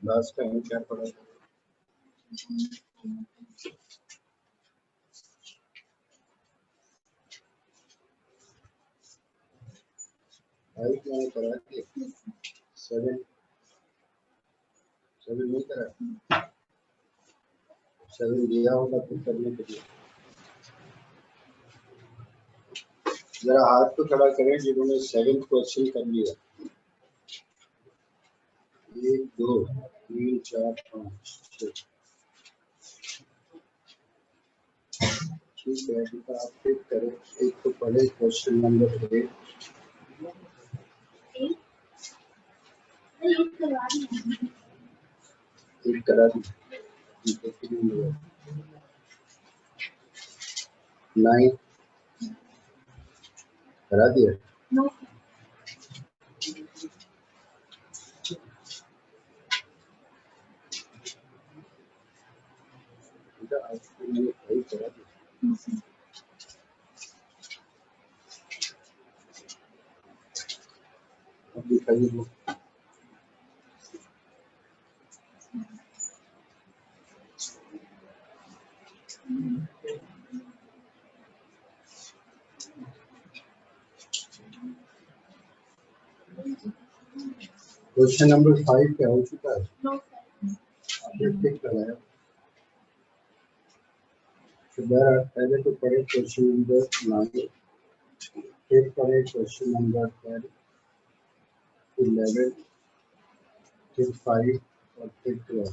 Last time क्या पढ़ा था? फाइव मैंने करा के 7 नहीं करा, 7 दिया होगा फिर करने के लिए। जरा हाथ को खड़ा करें जिन्होंने 7 क्वेश्चन कर लिया। 1 2 3 4 5 6। ठीक है, तो आप पिक करें। एक तो पढ़े क्वेश्चन नंबर 8। एक करा दी 9 करा दिया। आपको मैंने 5 करा दिया। अब दिखाइए वो। क्वेश्चन नंबर 5 क्या हो चुका है? आपने टिक लगाया। पहले तो पढ़े क्वेश्चन नंबर 9, फिर पढ़े क्वेश्चन नंबर 10, 11, फिर 5 और फिर 12।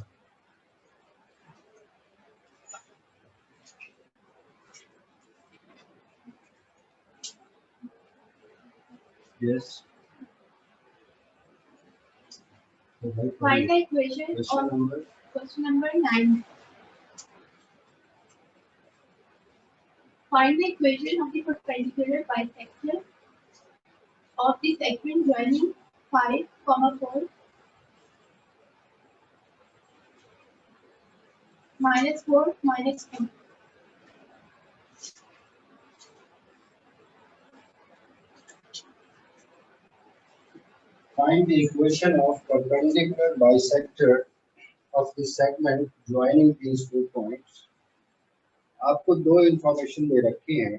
Yes. Find the equation of question number 9. Find the equation of the perpendicular bisector of the segment joining 5, 4, -4, -2. Find the equation of perpendicular bisector of the segment joining these 2 points. आपको 2 information दे रखी हैं।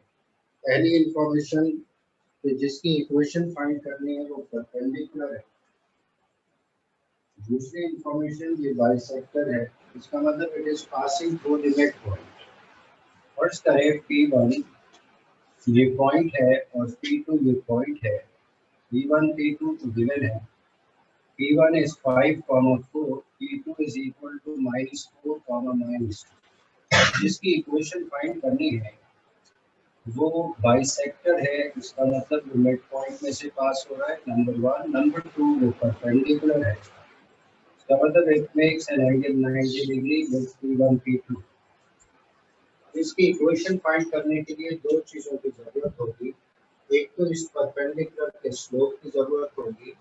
पहली information कि जिसकी equation find करनी है वो perpendicular है। दूसरी इंफॉर्मेशन ये बाइसेक्टर है, इसका मतलब it is passing through the mid point. First करें P1 ये पॉइंट है और P2 ये पॉइंट है। P1 P2 तो गिवन है। P1 is 5, 4, P2 is equal to -4, -2। जिसकी इक्वेशन फाइंड करनी है वो बाइसेक्टर है, इसका मतलब मिड पॉइंट में से पास हो रहा है, नंबर 1। नंबर 2 वो परपेंडिकुलर है, इसका मतलब it makes an angle 90 degree with P1 P2। इसकी इक्वेशन फाइंड करने के लिए 2 चीज़ों की ज़रूरत होगी। एक तो इस परपेंडिकुलर के स्लोप की ज़रूरत होगी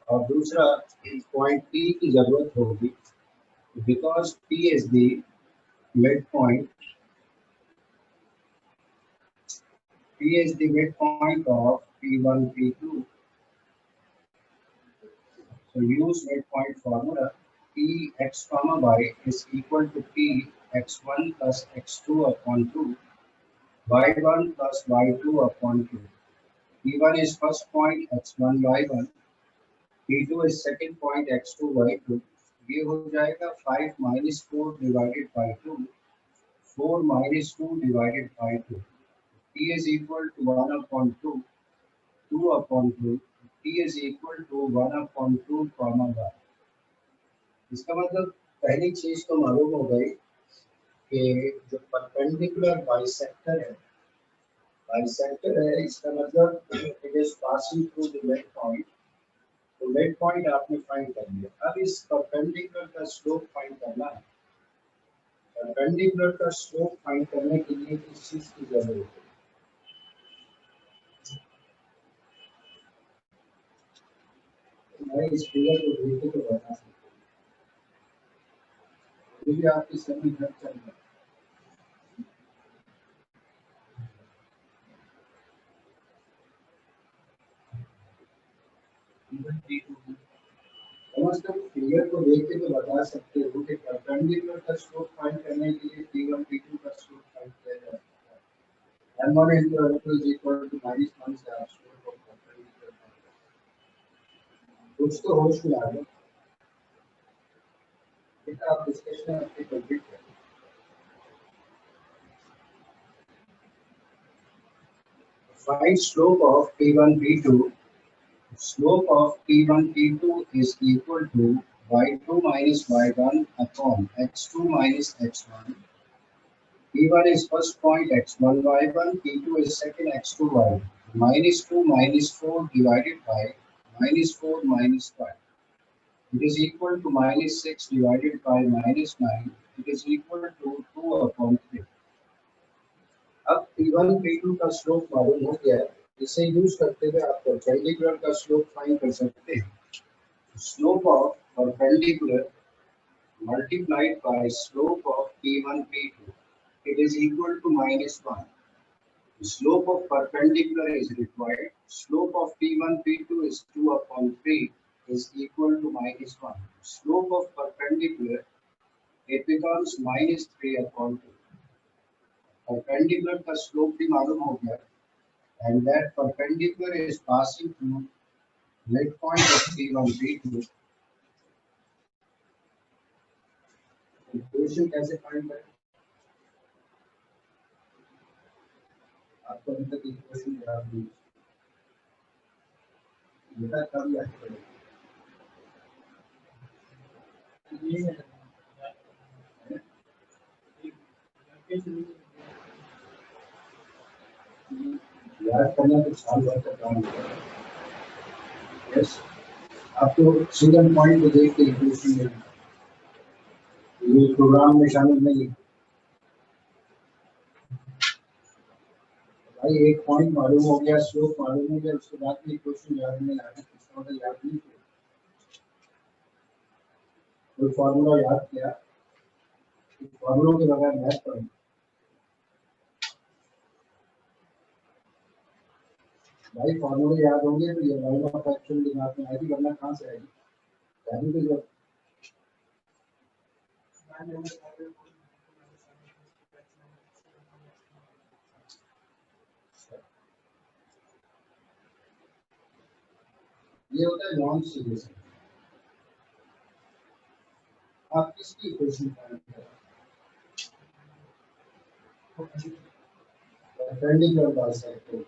और दूसरा पॉइंट P की ज़रूरत होगी। Because P is the mid point, P is the midpoint of P1 P2. So use midpoint formula. P x comma y is equal to P x1 plus x2 upon 2, y1 plus y2 upon 2. P1 is first point x1 y1, P2 is second point x2 y2. ये हो जाएगा 5 minus 4 divided by 2, 4 minus 2 divided by 2. P is equal to 1 upon 2, 2 upon 2, T is equal to 1 upon 2 comma y। इसका मतलब पहली चीज तो मालूम हो गई कि जो परपेंडिकुलर बाइसेक्टर है इसका मतलब it is passing through the mid point. तो मिड पॉइंट आपने फाइंड कर लिया। अब इस परपेंडिकुलर का स्लोप फाइंड करना है। परपेंडिकुलर का स्लोप फाइंड करने के लिए किस चीज की जरूरत है? मैं इस फिगर को देखो तो बता सकता हूँ। ये आपकी सभी घर चल रहा है। समझ मतलब फिगर को देख के तो बता सकते हो कि परपेंडिकुलर का स्लोप फाइंड करने के लिए P1 P2 का स्लोप फाइंड किया जाता है। M1 into M2 is equal to -1 से आप स्लोप ऑफ परपेंडिकुलर कुछ तो होश में आ गया। बेटा आप डिस्कशन अपनी कंप्लीट करें। Find slope of P1 P2. Slope of P1 P2 is equal to y2 minus y1 upon x2 minus x1. P1 is first point x1 y1, P2 is second x2 y1. Minus 2 minus 4 divided by minus 4 minus 5. It is equal to minus 6 divided by minus 9. It is equal to 2 upon 3. अब P1 P2 का slope मालूम हो गया है, इसे use करते हुए आप परपेंडिकुलर का स्लोप फाइंड कर सकते हैं। Slope of perpendicular multiplied by slope of P1 P2, it is equal to -1. The slope of perpendicular is required. Slope of P1 P2 is 2 upon 3 is equal to -1. Slope of perpendicular, it becomes -3 upon 2. Perpendicular का slope भी मालूम हो गया, and that perpendicular is passing through midpoint of P1 P2. Equation कैसे find करें? आपको अभी तक इक्वेशन याद नहीं, बेटा कब याद करें? याद करना तो साल भर का काम है। यस, आपको सिंगल पॉइंट को देख के इक्वेशन में ये प्रोग्राम में शामिल नहीं। भाई एक पॉइंट मालूम हो गया, स्लोप मालूम हो गया, उसके बाद में इक्वेशन याद नहीं आ रहा, इसका मतलब याद नहीं किया, कोई फॉर्मूला याद किया, फॉर्मूलों के बगैर मैथ पढ़ेंगे। भाई फॉर्मूले याद होंगे तो ये लाइन ऑफ एक्शन दिमाग में आएगी, वरना कहाँ से आएगी? याद तो जब ये होता है नॉन सीरियस। आप किसकी इक्वेशन फाइंड कर रहे हैं? परपेंडिकुलर बाइसेक्टर है,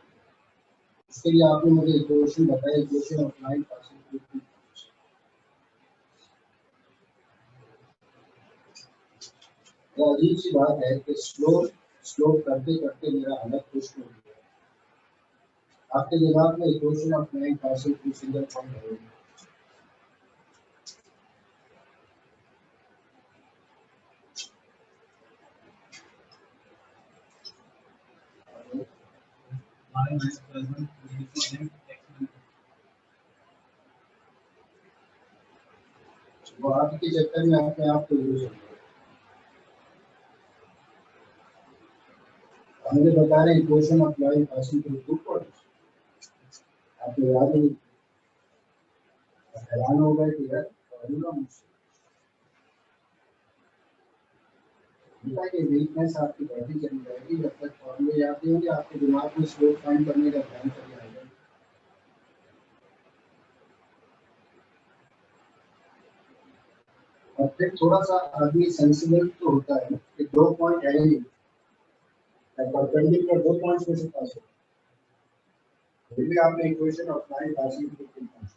इसके लिए आपने मुझे इक्वेशन बताया, equation of line passing through two. तो अजीब सी बात है कि स्लोप करते करते मेरा अलग क्वेश्चन हो गया। आपके दिमाग में equation of line passing through single point है, वो आपके चक्कर में अपने आप को यूज हो गया। मुझे बता रहे equation of line passing through two points, आपको याद नहीं, हैरान हो गए कि यार फॉर्मूला मुझसे ये वीकनेस आपकी बढ़ती चली जाएगी। जब तक फॉर्मूले याद नहीं होंगे आपके दिमाग में स्लोप फाइंड करने का ध्यान चले आएगा। और फिर थोड़ा सा आदमी सेंसिबल तो होता है कि दो पॉइंट है ही, परपेंडिकुलर दो पॉइंट्स में से पास हो, फिर भी आपने equation of line passing through two points,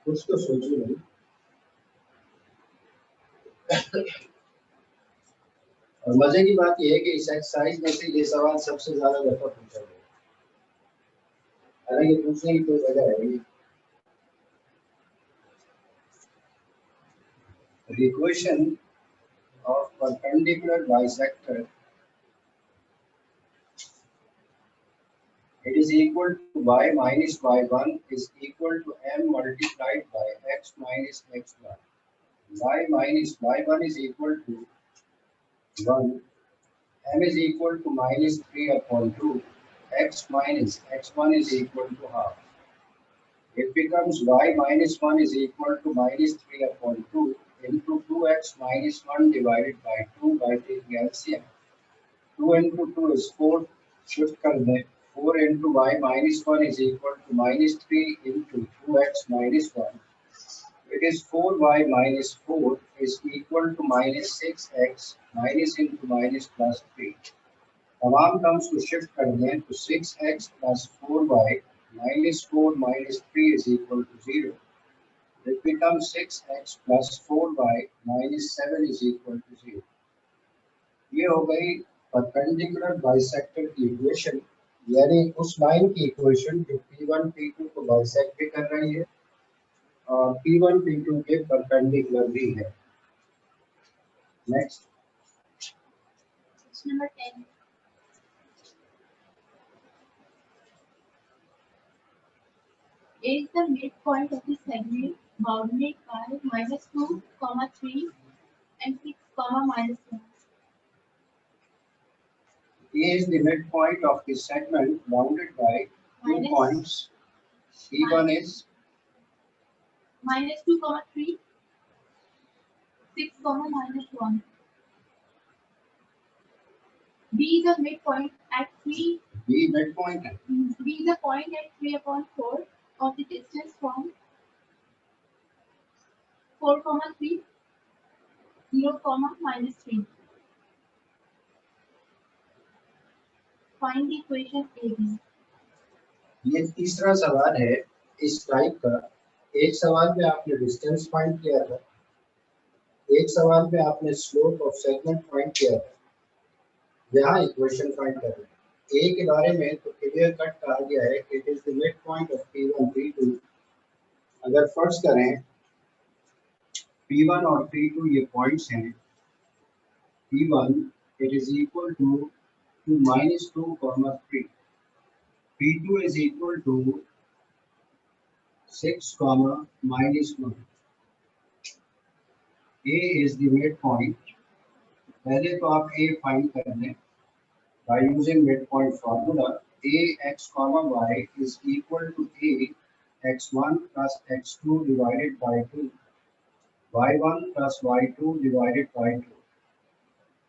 कुछ तो सोचिए भाई। और मजे की बात यह है कि इस एक्सरसाइज में से ये सवाल सबसे ज्यादा दफा पूछा गया, हालांकि पूछने की कोई वजह है नहीं। The equation of perpendicular bisector, it is equal to y minus y1 is equal to m multiplied by x minus x1. Y minus y1 is equal to 1, m is equal to -3 upon 2, x minus x1 is equal to half. It becomes y minus 1 is equal to minus 3 upon 2 into 2x minus 1 divided by 2 by taking LCM. 2 into 2 is 4, shift कर दें, 4 into y minus 1 is equal to minus 3 into 2x minus 1. It is 4y minus 4 is equal to minus 6x minus into minus plus 3. तमाम terms को shift कर दें तो 6x plus 4y minus 4 minus 3 is equal to 0. It becomes 6x plus 4y minus 7 is equal to 0. ये हो गई perpendicular bisector की equation, यानी उस लाइन की इक्वेशन जो P1 P2 को बाइसेक्ट भी कर रही है और P1 P2 के परपेंडिकुलर भी है. Next Question number 10. A is the midpoint of the segment bounded by -2, 3 and 6, -1. A is the midpoint of the segment bounded by two Minus- points. P1 is -2, 3, 6, -1. B is the midpoint at 3. B midpoint है. B is the point at 3/4 of the distance from 4, 3, 0, -3. Find the equation AB. ये तीसरा सवाल है इस type का. एक सवाल में आपने डिस्टेंस फाइंड किया था, एक सवाल में आपने स्लोप ऑफ सेगमेंट फाइंड किया था, यहाँ इक्वेशन फाइंड कर रहे हैं. ए के बारे में तो क्लियर कट कहा गया है कि it is the mid point of P1 P2. अगर फर्ज करें P1 और P2 ये पॉइंट्स हैं, P1 it is equal to -2, 3. P2 is equal to 6, -1. A is the midpoint. पहले तो आप A फाइंड कर लें by using midpoint formula. A x, y is equal to A x1 plus x2 divided by 2, y1 plus y2 divided by 2.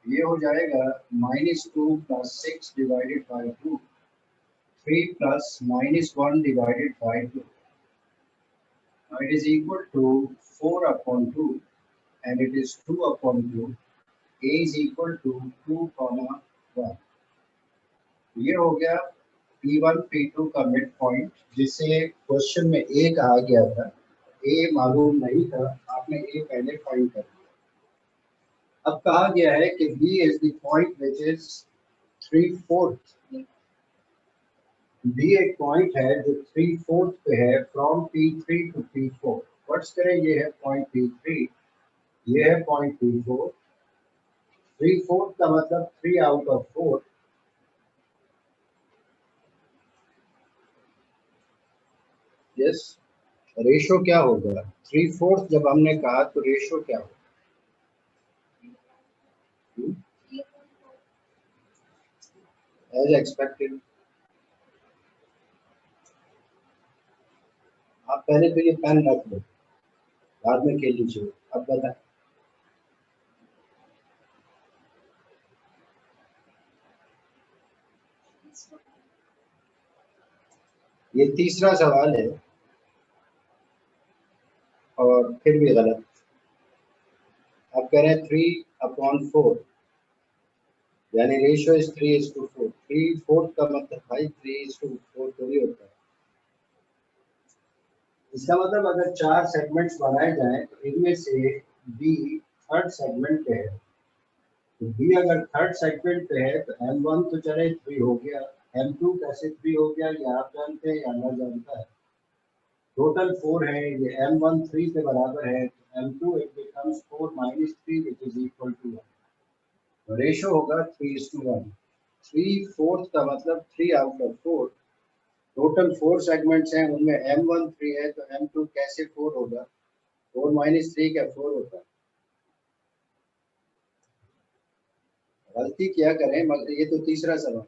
ये हो जाएगा -2 plus 6 divided by 2, 3 plus -1 divided by 2. Now it is equal to 4 upon 2 and it is 2 upon 2. A is equal to 2, 1. ये हो गया P1 P2 का mid point, जिसे question में A कहा गया था. A मालूम नहीं था, आपने A पहले फाइंड कर लिया. अब कहा गया है कि B is the point which is 3/4. B एक पॉइंट है जो 3/4 पे है from P3 to P4. First करें ये है पॉइंट P3, ये है पॉइंट P4. 3/4 का मतलब 3 out of 4. यस, रेशो क्या होगा? 3/4 जब हमने कहा तो रेशो क्या होगा? As expected. आप पहले तो ये पेन रख लो, बाद में खेल लीजिए. अब बताएं. ये तीसरा सवाल है और फिर भी गलत. आप कह रहे हैं 3/4, यानी रेशियो इज 3:4. 3/4 का मतलब भाई 3:4 थोड़ी होता है. इसका मतलब अगर 4 सेगमेंट्स बनाए जाएं तो इनमें से बी थर्ड सेगमेंट पे है. तो बी अगर थर्ड सेगमेंट पे है तो M1 तो चले 3 हो गया, M2 कैसे 3 हो गया ये आप जानते हैं या ना जानता है. टोटल 4 है, ये M1 3 के बराबर है, तो M2 it becomes 4 minus 3 which is equal to 1. तो रेशो होगा 3:1. 3/4 का मतलब 3 out of 4. टोटल 4 सेगमेंट्स हैं, उनमें M1 3 है तो M2 कैसे 4 होगा? 4 minus 3 क्या 4 होता है? गलती क्या करें, मगर ये तो तीसरा सवाल.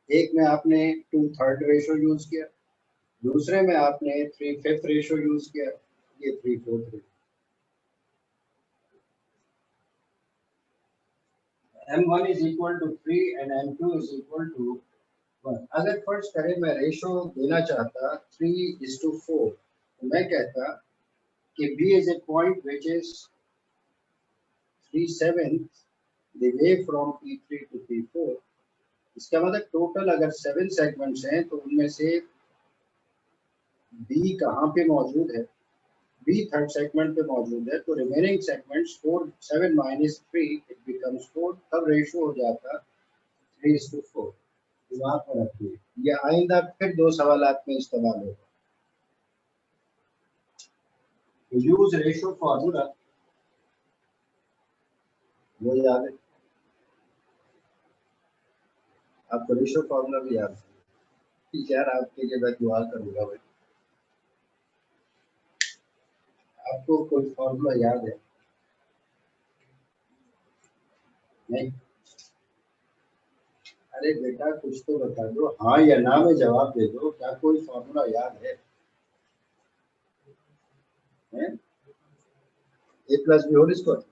एक में आपने 2/3 रेशो यूज किया, दूसरे में आपने 3/5 रेशो यूज किया, ये 3/4 ratio. m1 is equal to 3 and m2 is equal to 1। अगर फर्स्ट करें मैं रेशो देना चाहता 3:4, तो मैं कहता कि B is a point which is 3/7 the way from P3 to P4। इसका मतलब टोटल अगर 7 सेगमेंट्स हैं तो उनमें से B कहाँ पे मौजूद है, B थर्ड सेगमेंट पे मौजूद है, तो remaining segments 4 7 minus 3 it becomes 4, तब रेशो हो जाता 3:4। दिमाग में रखिए, ये आइंदा फिर 2 सवालात में इस्तेमाल होगा। यूज रेशो फार्मूला, वो याद है आपको? रेशो फार्मूला भी याद है यार? आपके लिए मैं दुआ करूंगा भाई। आपको कोई फार्मूला याद है? नहीं? अरे बेटा कुछ तो बता दो, हाँ या ना में जवाब दे दो। क्या कोई फार्मूला याद है? ए प्लस बी होल स्क्वायर।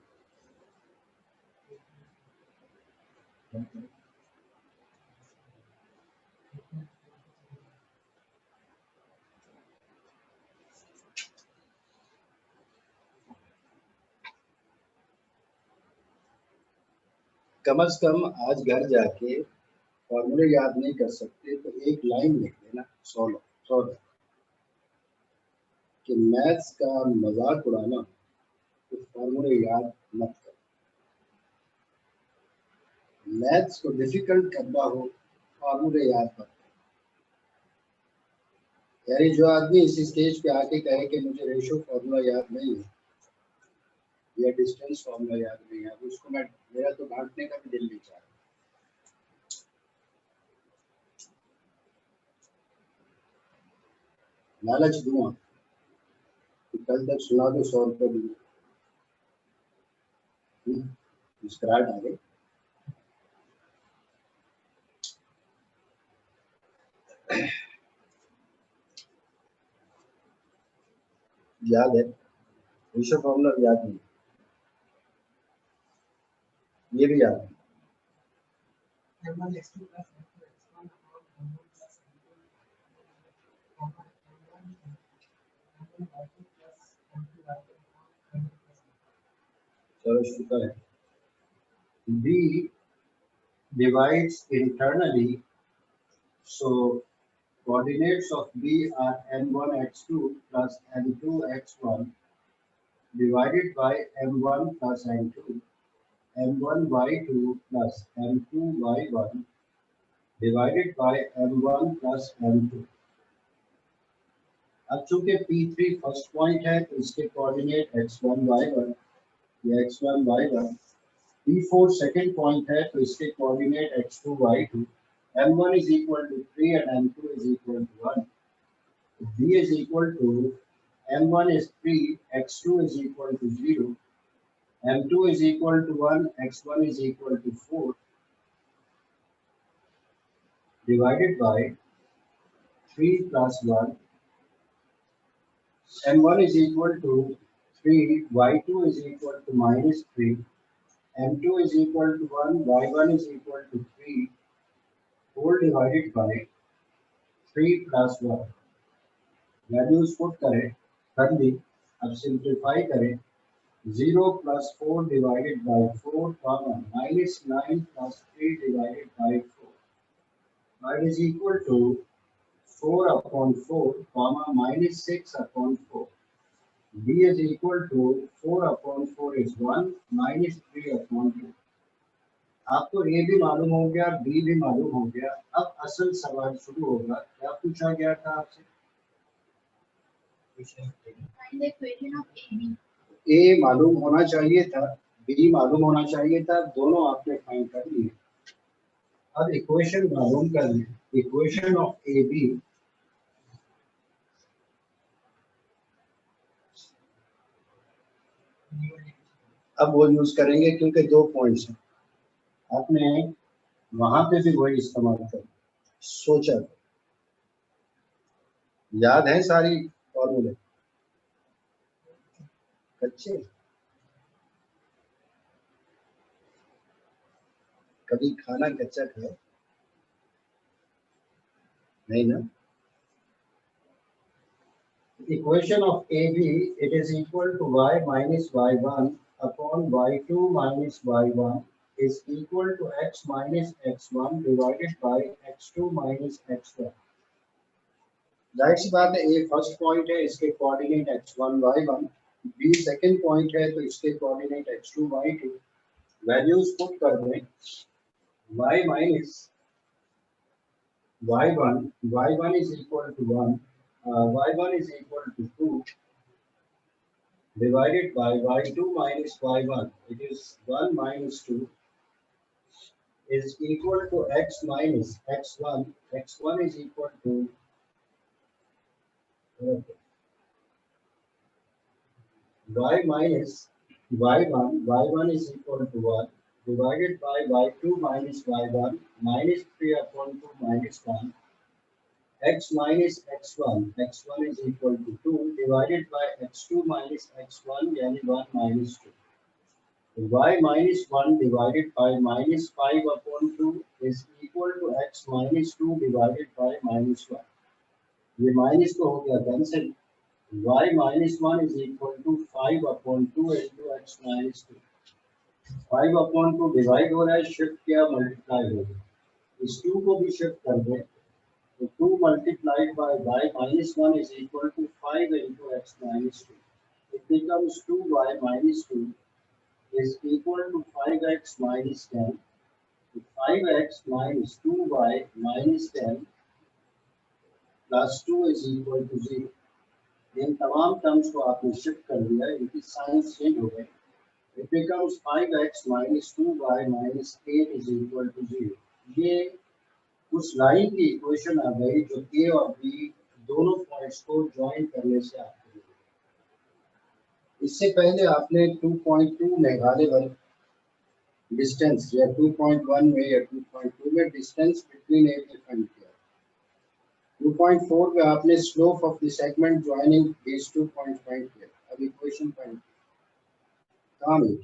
कम से कम आज घर जाके फॉर्मूले याद नहीं कर सकते तो एक लाइन लिख देना, 100 कि मैथ्स का मजाक उड़ाना तो फॉर्मूले याद मत कर। मैथ्स को डिफिकल्ट करना हो, फॉर्मूले याद मत कर। यानी जो आदमी इस स्टेज पे आके कहे कि मुझे रेशो फॉर्मूला याद नहीं है या डिस्टेंस फॉर्मूला याद नहीं है, उसको मैं, मेरा तो डांटने का भी दिल नहीं चाह रहा। लालच दूंगा कि कल तक सुना दो 100 रुपये दूंगा। मुस्कुराहट आ गई। याद है? रेशो फॉर्मूला याद नहीं, ये भी याद है। चलो शुक्र है। B divides internally, so coordinates of B are m1 x2 plus m2 x1 divided by m1 plus m2, m1 y2 plus m2 y1 divided by m1 plus m2। अब चूंकि P3 फर्स्ट पॉइंट है तो इसके coordinate x1 y1 या x1 y1, P4 second point है तो इसके coordinate x2 y2, m1 is equal to 3 and m2 is equal to 1। B is equal to m1 is 3, x2 is equal to 0, m2 is equal to 1, x1 is equal to 4 divided by 3 plus 1, m1 is equal to 3, y2 is equal to minus 3, m2 is equal to 1, y1 is equal to 3 whole divided by 3 plus 1। Values put करें, कर दी। अब simplify करें, 0 plus 4 divided by 4 comma minus 9 plus 3 divided by 4, that is equal to 4 upon 4 comma minus 6 upon 4। B is equal to 4 upon 4 is 1 minus 3 upon 2। आपको A भी मालूम हो गया, B भी मालूम हो गया। अब असल सवाल शुरू होगा। क्या पूछा गया था आपसे? Find the equation of AB. A मालूम होना चाहिए था, B मालूम होना चाहिए था, दोनों आपने फाइंड कर लिए। अब इक्वेशन मालूम कर लें, इक्वेशन ऑफ ए बी। अब वो यूज करेंगे क्योंकि 2 पॉइंट्स हैं, आपने वहां पे भी वही इस्तेमाल कर सोचा। याद है सारी फॉर्मूले? कच्चे? कभी खाना कच्चा खाया? नहीं ना? Equation of AB, it is equal to y minus y1 upon y2 minus y1 is equal to x minus x1 divided by x2 minus x1. जाहिर सी बात है, ए फर्स्ट पॉइंट है, इसके coordinate x1 y1, B second point है तो इसके coordinate x2 y2, values put कर दें, y minus y1 is equal to 1, y1 is equal to 2 divided by y2 minus y1, it is 1 minus 2 is equal to x minus x1, x1 is equal to y minus y1 is equal to 1 divided by y2 minus y1 minus 3 upon 2 minus 1, x minus x1 is equal to 2 divided by x2 minus x1 यानी 1 minus 2. Y minus 1 divided by minus 5 upon 2 is equal to x minus 2 divided by minus 1. ये minus तो हो गया cancel. Y minus 1 is equal to 5 upon 2 into x minus 2. 5 upon 2 divide हो रहा है, shift किया multiply हो गया. इस 2 को भी शिफ्ट कर दें तो 2 multiplied by y minus 1 is equal to 5 into x minus 2. It becomes 2y minus 2 is equal to 5x minus 10. 5x minus 2y minus 10 plus 2 is equal to 0. इन तमाम टर्म्स को आपने शिफ्ट कर दिया, इनकी साइंस चेंज हो गई. It becomes 5x minus 2y minus 8 is equal to 0. ये उस लाइन की इक्वेशन आ गई जो a और b दोनों पॉइंट्स को ज्वाइन करने से आपको मिली. इससे पहले आपने 2.2 मेगालेवल डिस्टेंस या 2.1 में या 2.2 में डिस्टेंस बिटवीन ए फाइंड किया. 2.4 में आपने slope of the segment joining this 2 points find किया. अब इक्वेशन फाइंड काम है.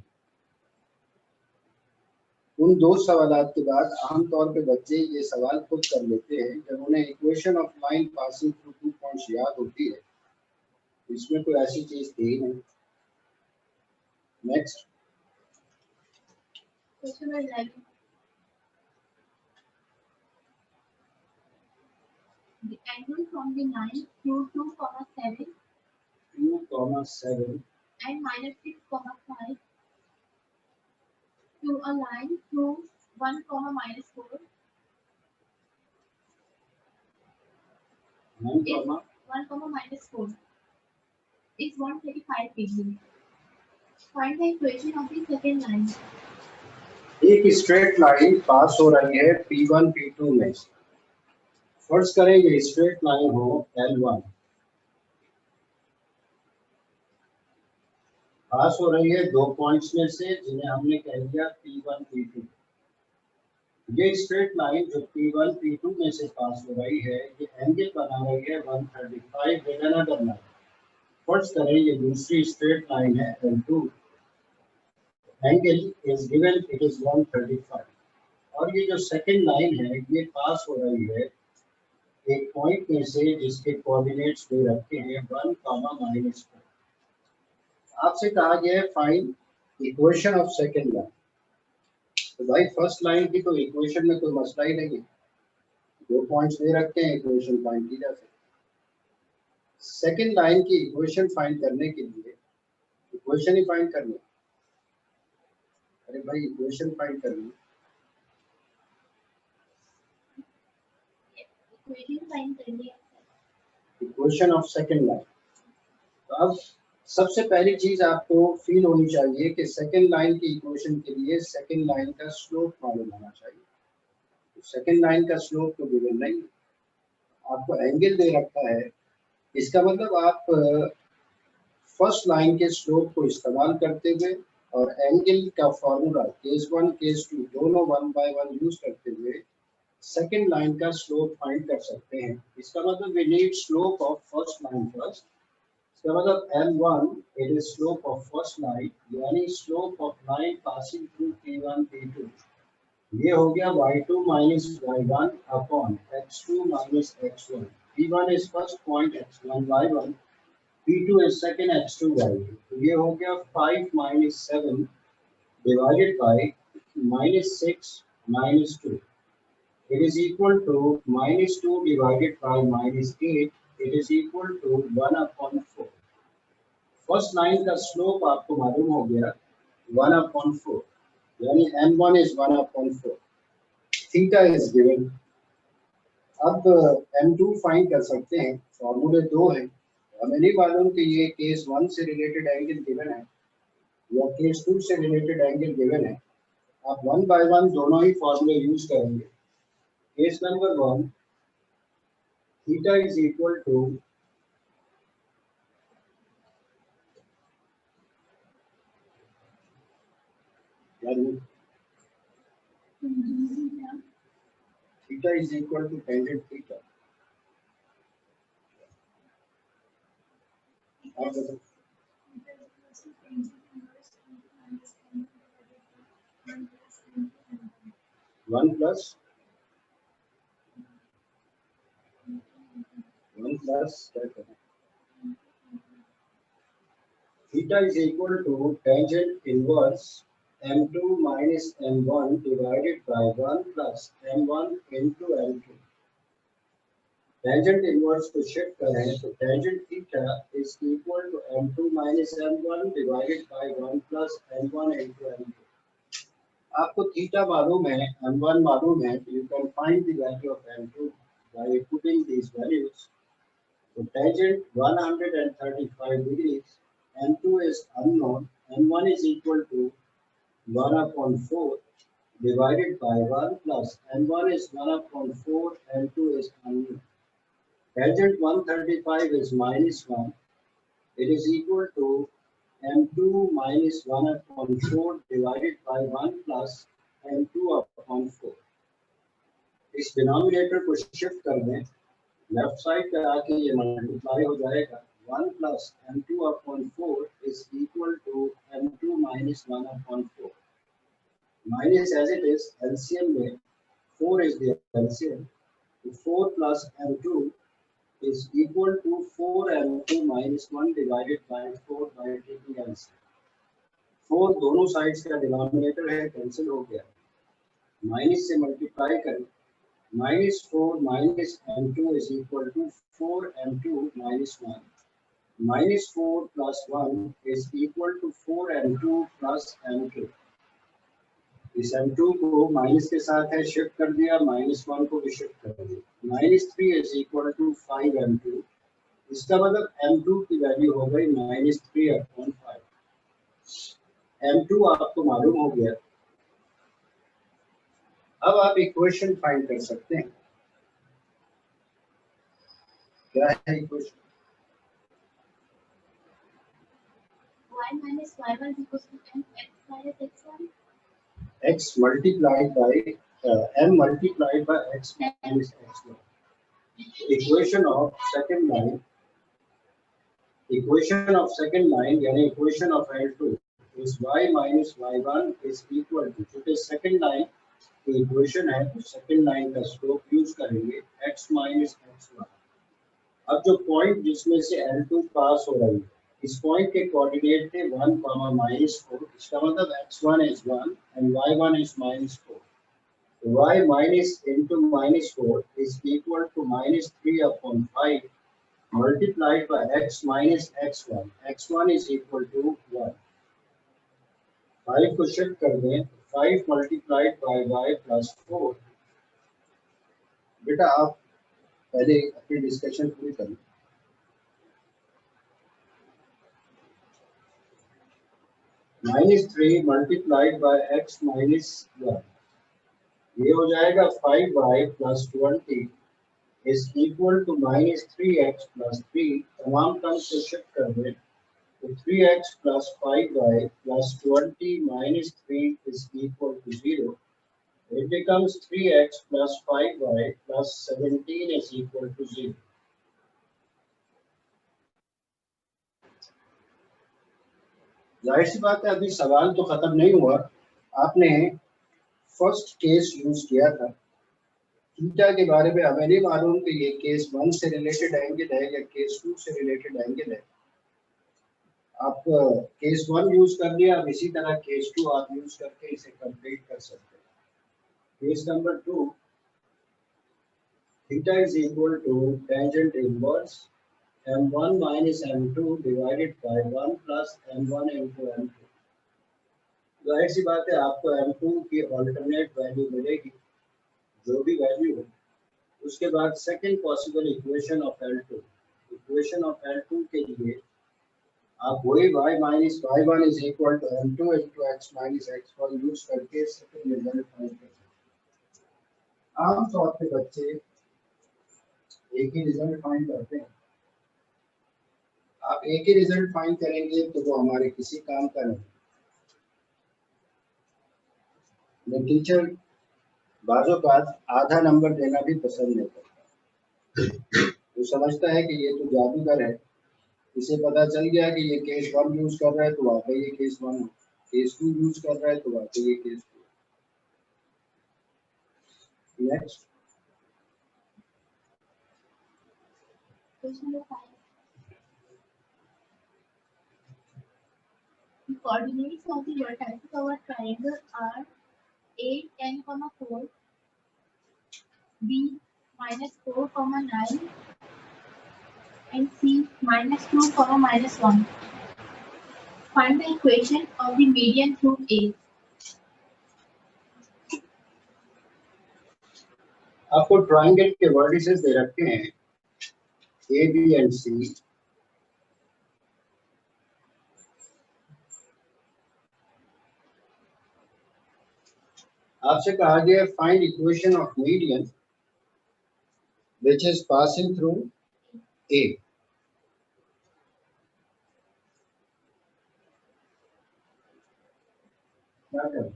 उन दो सवालों के बाद आमतौर पे बच्चे ये सवाल खुद कर लेते हैं जब उन्हें equation of line passing through 2 points याद होती है. इसमें कोई ऐसी चीज थी नहीं. Next Question number 11. The angle from the line Q2, 7 2,7 and minus 6, 5 to a line through 1, minus 4 is 1, minus 4 is 135 degree. Find the equation of the second line. एक स्ट्रेट लाइन पास हो रही है P1 P2 में. फर्ज करें ये straight line हो L1, पास हो रही है दो पॉइंट्स में से जिन्हें हमने कह दिया P1 P2. ये स्ट्रेट लाइन जो P1 P2 में से पास हो रही है ये एंगल बना रही है 135 विद अनदर लाइन. फर्ज करें ये दूसरी स्ट्रेट लाइन है L2, angle is given it is 135 और ये जो सेकंड लाइन है ये पास हो रही है एक पॉइंट में से जिसके कोऑर्डिनेट्स दे रखे हैं 1, -4. आपसे कहा गया है find equation of second line. तो भाई फर्स्ट लाइन की तो इक्वेशन में कोई मसला ही नहीं है, दो पॉइंट्स दे रखे हैं, इक्वेशन फाइंड की जा सकती है. सेकंड लाइन की इक्वेशन फाइंड करने के लिए इक्वेशन ही फाइंड करनी. अरे भाई इक्वेशन फाइंड करनी. Equation find करनी है. Equation of second line. तो अब सबसे पहली चीज आपको फील होनी चाहिए कि सेकंड लाइन की इक्वेशन के लिए सेकंड लाइन का स्लोप मालूम होना चाहिए. तो सेकंड लाइन का स्लोप तो गिवन नहीं, आपको एंगल दे रखा है. इसका मतलब आप फर्स्ट लाइन के स्लोप को इस्तेमाल करते हुए और एंगल का फॉर्मूला केस 1 केस 2 दोनों 1 by 1 यूज करते हुए सेकेंड लाइन का स्लोप फाइंड कर सकते हैं। इसका मतलब we need slope of first line first. इसका मतलब m1 it is slope of first line, यानी slope of line passing through p1 p2। ये हो गया y2 minus y1 upon x2 minus x1। p1 is first point, x1 y1, p2 is second, x2 y2। तो ये हो गया 5 minus 7 divided by minus 6 minus 2। It is equal to minus 2 divided by minus 8। It is equal to 1 upon 4। First line का slope आपको मालूम हो गया 1 upon 4, यानी m1 is 1 upon 4। Theta is given। अब m2 फाइंड कर सकते हैं, फॉर्मूले दो हैं। हमें नहीं मालूम कि ये केस 1 से रिलेटेड एंगल गिवन है या केस 2 से रिलेटेड एंगल गिवन है। आप वन बाय वन दोनों ही फॉर्मूले यूज करेंगे। Case number 1, theta is equal to theta is equal to tangent theta. One plus theta is equal to tangent inverse m2 minus m1 divided by 1 plus m1 into m2। Tangent inverse को shift करें तो tangent theta is equal to m2 minus m1 divided by 1 plus m1 into m2। आपको theta मालूम है, m1 मालूम है, तो you can find the value of m2 by putting these values। तो tangent 135 degrees, m2 is unknown, m1 is equal to 1 upon 4 divided by 1 plus m1 is 1 upon 4, m2 is unknown। Tangent 135 is minus 1. It is equal to m2 minus 1 upon 4 divided by 1 plus m2 upon 4। इस denominator को shift कर दें, left side पे आके ये multiply हो जाएगा। 1 plus m2 upon 4 is equal to m2 minus 1 upon 4। Minus as it is, LCM में 4 is the LCM, so 4 plus m2 is equal to 4m2 minus 1 divided by 4 by taking LCM। 4 दोनों sides का denominator है, cancel हो गया, minus से multiply करें, minus 4 minus m2 is equal to 4m2 minus 1। minus 4 plus 1 is equal to 4m2 plus m2। इस m2 को minus के साथ है शिफ्ट कर दिया, -1 को भी शिफ्ट कर दिया, -3 is equal to 5m2। इसका मतलब m2 की वैल्यू हो गई -3 upon 5। m2 आपको मालूम हो गया। अब आप इक्वेशन फाइंड कर सकते हैं। क्या है equation? y minus y1 equals to mx minus x1। x multiplied by m multiplied by x minus x1। Equation of second line, यानी equation of L2 is y minus y1 is equal to, क्योंकि second line की equation है तो second line का slope use करेंगे x minus x1। अब जो point जिसमें से L2 पास हो रही है, इस पॉइंट के कोऑर्डिनेट थे 1, -4। इसका मतलब x1 is 1 and y1 is -4। y minus into -4 is equal to -3 upon 5 multiplied by x minus x1। x1 is equal to 1। 5 को शिफ्ट कर दें, 5 multiplied by y plus 4। बेटा आप पहले अपनी डिस्कशन पूरी करें। -3 multiplied by x minus 1, ये हो जाएगा 5y plus 20 is equal to -3x plus 3। तमाम टर्म से शिफ्ट कर दें तो 3x plus 5y plus 20 minus 3 is equal to 0। It becomes 3x plus 5y plus 17 is equal to 0. जाहिर सी बात है, अभी सवाल तो खत्म नहीं हुआ। आपने फर्स्ट केस यूज किया था। थीटा के बारे में हमें नहीं मालूम कि ये केस 1 से रिलेटेड एंगल है या केस 2 से रिलेटेड एंगल है। आप केस 1 यूज कर लिया, अब इसी तरह केस 2 आप यूज करके इसे कंप्लीट कर सकते हैं। Case number 2, theta is equal to tangent inverse m1 minus m2 divided by 1 plus m1 into m2। जाहिर सी बात है, आपको m2 की ऑल्टरनेट वैल्यू मिलेगी, जो भी वैल्यू हो। उसके बाद second possible equation of L2, equation of L2 के लिए आप वही y minus y1 is equal to m2 into x minus x1 यूज करके सेकंड रिजल्ट फाइंड कर सकते हैं। आमतौर पे बच्चे एक ही रिजल्ट फाइंड करते हैं। आप एक ही रिजल्ट फाइंड करेंगे तो वो हमारे किसी काम का नहीं। टीचर बाजों का आधा नंबर देना भी पसंद नहीं करता। वो समझता है कि ये तो जादूगर है, इसे पता चल गया कि ये केस 1 यूज कर रहा है तो वाकई ये केस 1 है, केस 2 यूज कर रहा है तो वाकई ये case 2। Next Question number 5. The coordinates of the vertices of a triangle are 8, 10, 4, B minus 4, 9, and C minus 2, minus 1. Find the equation of the median through A. आपको ट्रायंगल के vertices दे रखे हैं ए, बी एंड सी। आपसे कहा गया find equation of median which is passing through a. क्या करें?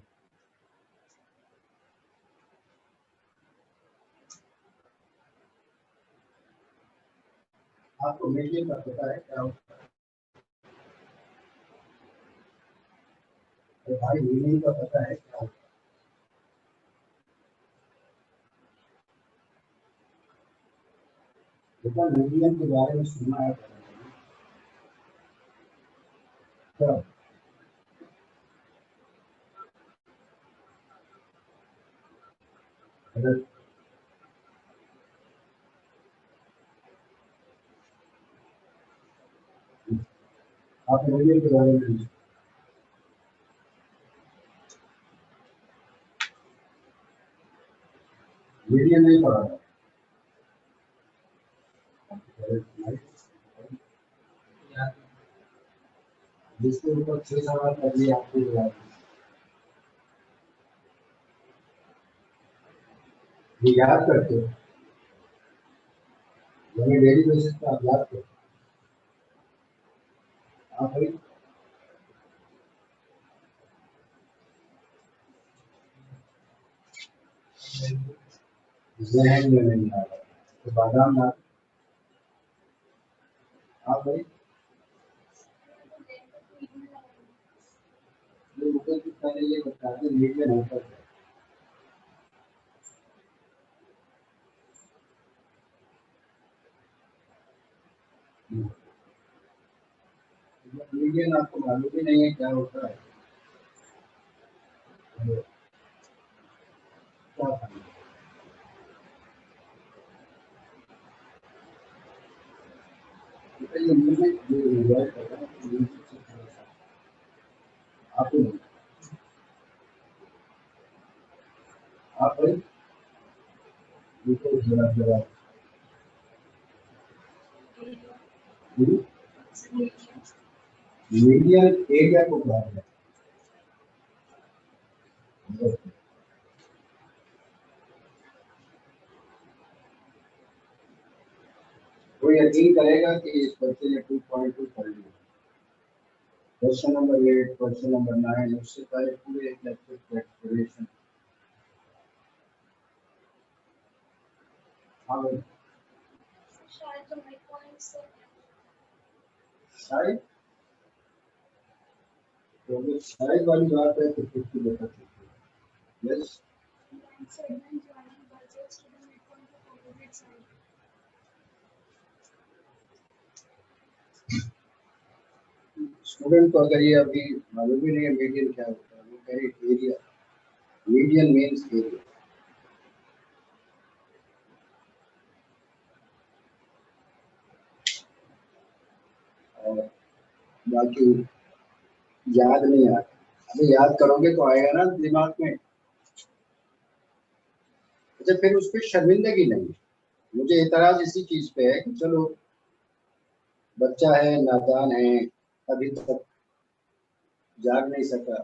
आपको मीडियन का पता है क्या होता है? भाई मीडियन का पता है क्या होता है? बेटा मीडियन के बारे में सुना है क्या? अगर आप मीडियन के बारे में मीडियन नहीं पढ़ा था। जिसके ऊपर 6 सवाल कर लिए आपको याद है। ये याद करते हो, यानी डेली बेसिस पे आप याद करते हो। आप भाई जहन में नहीं आ रहा तो बादाम ना आप भाई ये मुझे कितना नहीं ये बता दें मीडियन होता है। मीडियन आपको मालूम ही नहीं है क्या होता है। क्या फाइंड? ये म्यूजिक जो एंजॉय कर रहा है म्यूजिक से थोड़ा सा आप भाई बिल्कुल जरा जरा मीडियन एरिया को क्या है? कोई यकीन करेगा कि इस बच्चे ने 2.2 कर लिया। क्वेश्चन नंबर 8, क्वेश्चन नंबर 9, उससे पहले पूरे एक लेक्चर की एक्सप्लेनेशन हाँ भाई शायद जो मिड पॉइंट से शायद, तो शायद वाली बात है तो 50 बता सकते हैं। Yes, segment joining budgets to the midpoint of opposite side. Student को अगर ये अभी मालूम ही नहीं है मीडियन क्या होता है, वो कह रही एरिया, मीडियन मीन्स एरिया। और बाकी याद नहीं आता, अभी याद करोगे तो आएगा ना दिमाग में। अच्छा, फिर उस पर शर्मिंदगी नहीं, मुझे एतराज इसी चीज पे है कि चलो बच्चा है, नादान है, अभी तक जाग नहीं सका,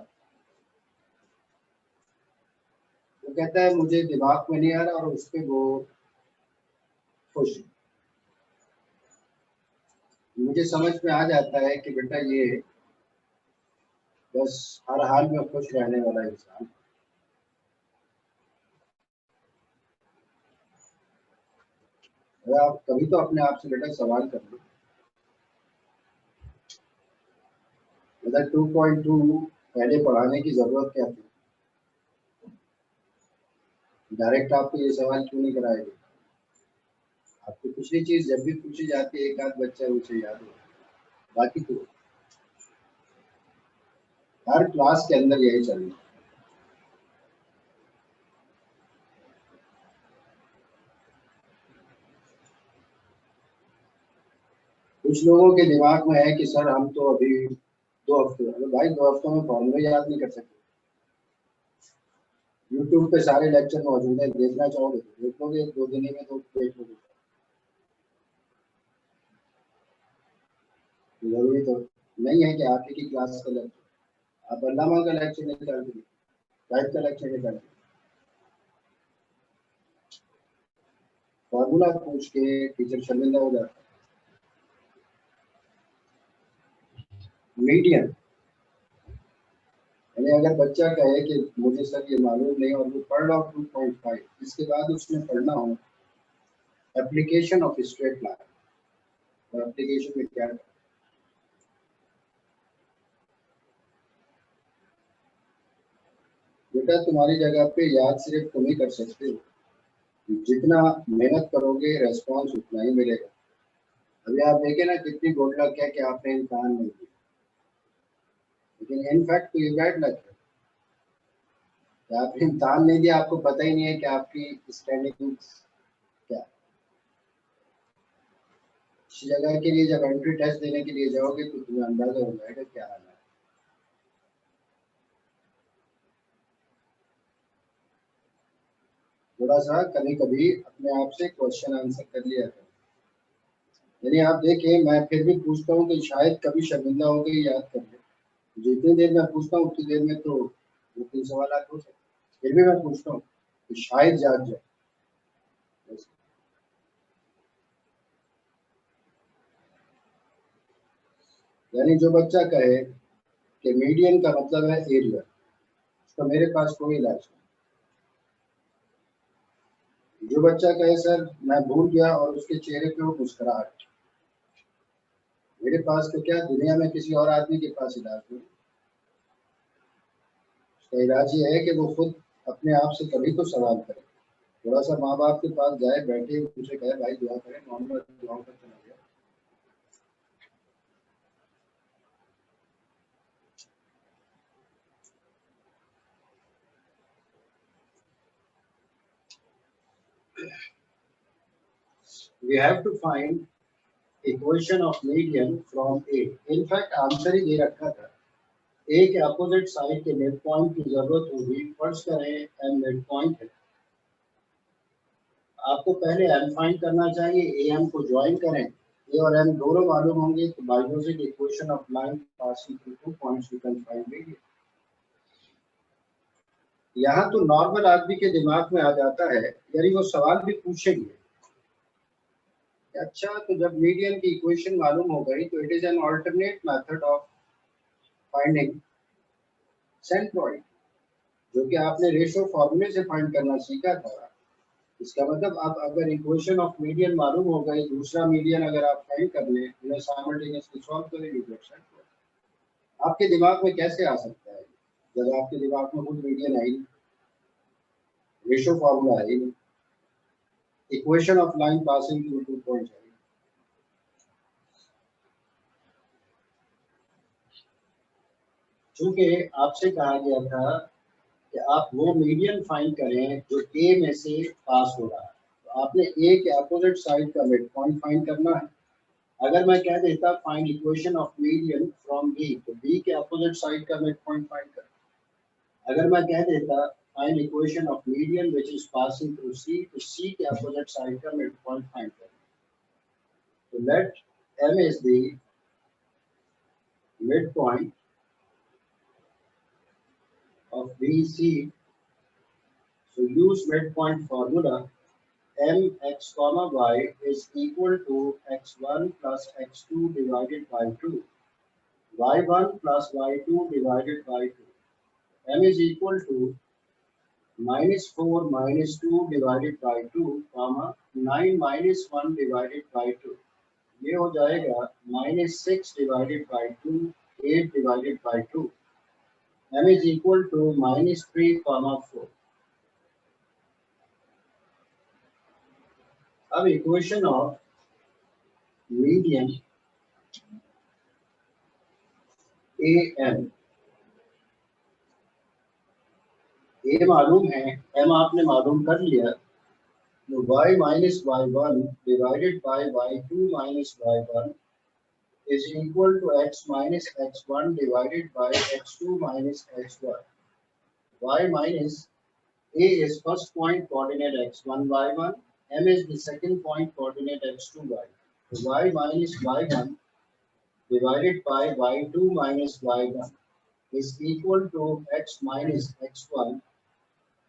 वो कहता है मुझे दिमाग में नहीं आ रहा, और उस पर वो खुश है। मुझे समझ में आ जाता है कि बेटा ये बस हर हाल में खुश रहने वाला इंसान। अगर आप कभी तो अपने आप से बेटा सवाल कर लो, मतलब 2.2 पहले पढ़ाने की जरूरत क्या थी? डायरेक्ट आपको ये सवाल क्यों नहीं कराएगा? आपको पिछली चीज जब भी पूछी जाती है एक आध बच्चा उसे याद हो, बाकी तो हर क्लास के अंदर यही चल रहा है। कुछ लोगों के दिमाग में है कि सर हम तो अभी 2 हफ्ते, अरे भाई 2 हफ्तों में फॉर्मूले याद नहीं कर सकते। यूट्यूब पे सारे लेक्चर मौजूद है, देखना चाहोगे तो देख लोगे, 2 दिन में तो देख लोगे। जरूरी तो नहीं है कि आप ही की क्लास का लेक्चर, आप अल्लामा का लेक्चर निकाल दीजिए, टाइप का लेक्चर निकाल दीजिए, फॉर्मूला पूछ के टीचर शर्मिंदा हो जाता है। मीडियम यानी अगर बच्चा कहे कि मुझे सर ये मालूम नहीं और वो पढ़ रहा हो 2.5, इसके बाद उसने पढ़ना हो एप्लीकेशन ऑफ स्ट्रेट लाइन, और एप्लीकेशन में क्या है? बेटा तुम्हारी जगह पे याद सिर्फ तुम ही कर सकते हो, जितना मेहनत करोगे रेस्पॉन्स उतना ही मिलेगा। अभी आप देखें ना कितनी गुड लक है कि आपने इम्तहान नहीं दिया, लेकिन इनफैक्ट तो ये बैड लक है कि आपने इम्तहान नहीं दिया, आपको पता ही नहीं है कि आपकी स्टैंडिंग क्या है। इस जगह के लिए जब एंट्री टेस्ट देने के लिए जाओगे तो तुम्हें अंदाजा हो जाएगा क्या हाल है। थोड़ा सा कभी कभी अपने आप से क्वेश्चन आंसर कर लिया करो। यानी आप देखिए, मैं फिर भी पूछता हूँ कि शायद कभी शर्मिंदा हो गई याद कर ले। जितनी देर मैं पूछता हूँ उतनी देर में तो 2-3 सवाल हो सकते, फिर भी मैं पूछता हूँ कि शायद याद जाए। यानी जो बच्चा कहे कि मीडियन का मतलब है एरिया, तो मेरे पास कोई इलाज नहीं। जो बच्चा कहे सर मैं भूल गया और उसके चेहरे पे वो मुस्कुराहट, मेरे पास तो क्या दुनिया में किसी और आदमी के पास इलाज नहीं। उसका इलाज ये है कि वो खुद अपने आप से कभी तो सवाल करे, थोड़ा सा माँ बाप के पास जाए, बैठे उनसे कहे भाई दुआ करें, मोहम्मद दुआ कर चला गया। We have to find equation of median from A. In fact answer ही दे रखा था, A के अपोजिट साइड के मिड पॉइंट की जरूरत होगी। फर्ज करें M मिड पॉइंट है, आपको पहले M फाइंड करना चाहिए, A M को ज्वाइन करें, A और M दोनों मालूम होंगे तो biologic equation of line passing through 2 points you can find median. यहाँ तो नॉर्मल आदमी के दिमाग में आ जाता है, यानी वो सवाल भी पूछेंगे। अच्छा, तो जब मीडियन की इक्वेशन मालूम हो गई तो it is an alternate method of finding centroid, जो कि आपने रेशो फॉर्मूले से फाइंड करना सीखा था। इसका मतलब आप अगर इक्वेशन ऑफ मीडियन मालूम हो गई, दूसरा मीडियन अगर आप फाइंड कर लें, उन्हें साइमल्टेनियसली सॉल्व करेंगे तो आपके दिमाग में कैसे आ सकता है जब आपके दिमाग में खुद मीडियन आई, रेशो फार्मूला है, equation of line passing through 2 points है। चूंकि आपसे कहा गया था कि आप वो मीडियन फाइंड करें जो ए में से पास हो रहा है, तो आपने ए के अपोजिट साइड का मिड पॉइंट फाइंड करना है। अगर मैं कह देता find equation of median from B, तो बी के अपोजिट साइड का मिड पॉइंट फाइंड कर। अगर मैं कह देता find equation of median which is passing through C, तो सी के अपोजिट साइड का मिड पॉइंट फाइंड कर। तो let m is the mid point of BC. So use midpoint formula. Mx comma y is equal to x1 plus x2 divided by 2. y1 plus y2 divided by 2. M is equal to minus 4 minus 2 divided by 2, comma 9 minus 1 divided by 2. ये हो जाएगा minus 6 divided by 2, 8 divided by 2. M is equal to minus 3 comma 4. अब equation of median A M, A मालूम है, M आपने मालूम कर लिया, तो y minus y one divided by y two minus y one is equal to x minus x one divided by x two minus x one. y minus a is first point coordinate x1 y1, m is the second point coordinate x2 y. So y minus y1 divided by y2 minus y1 is equal to x minus x1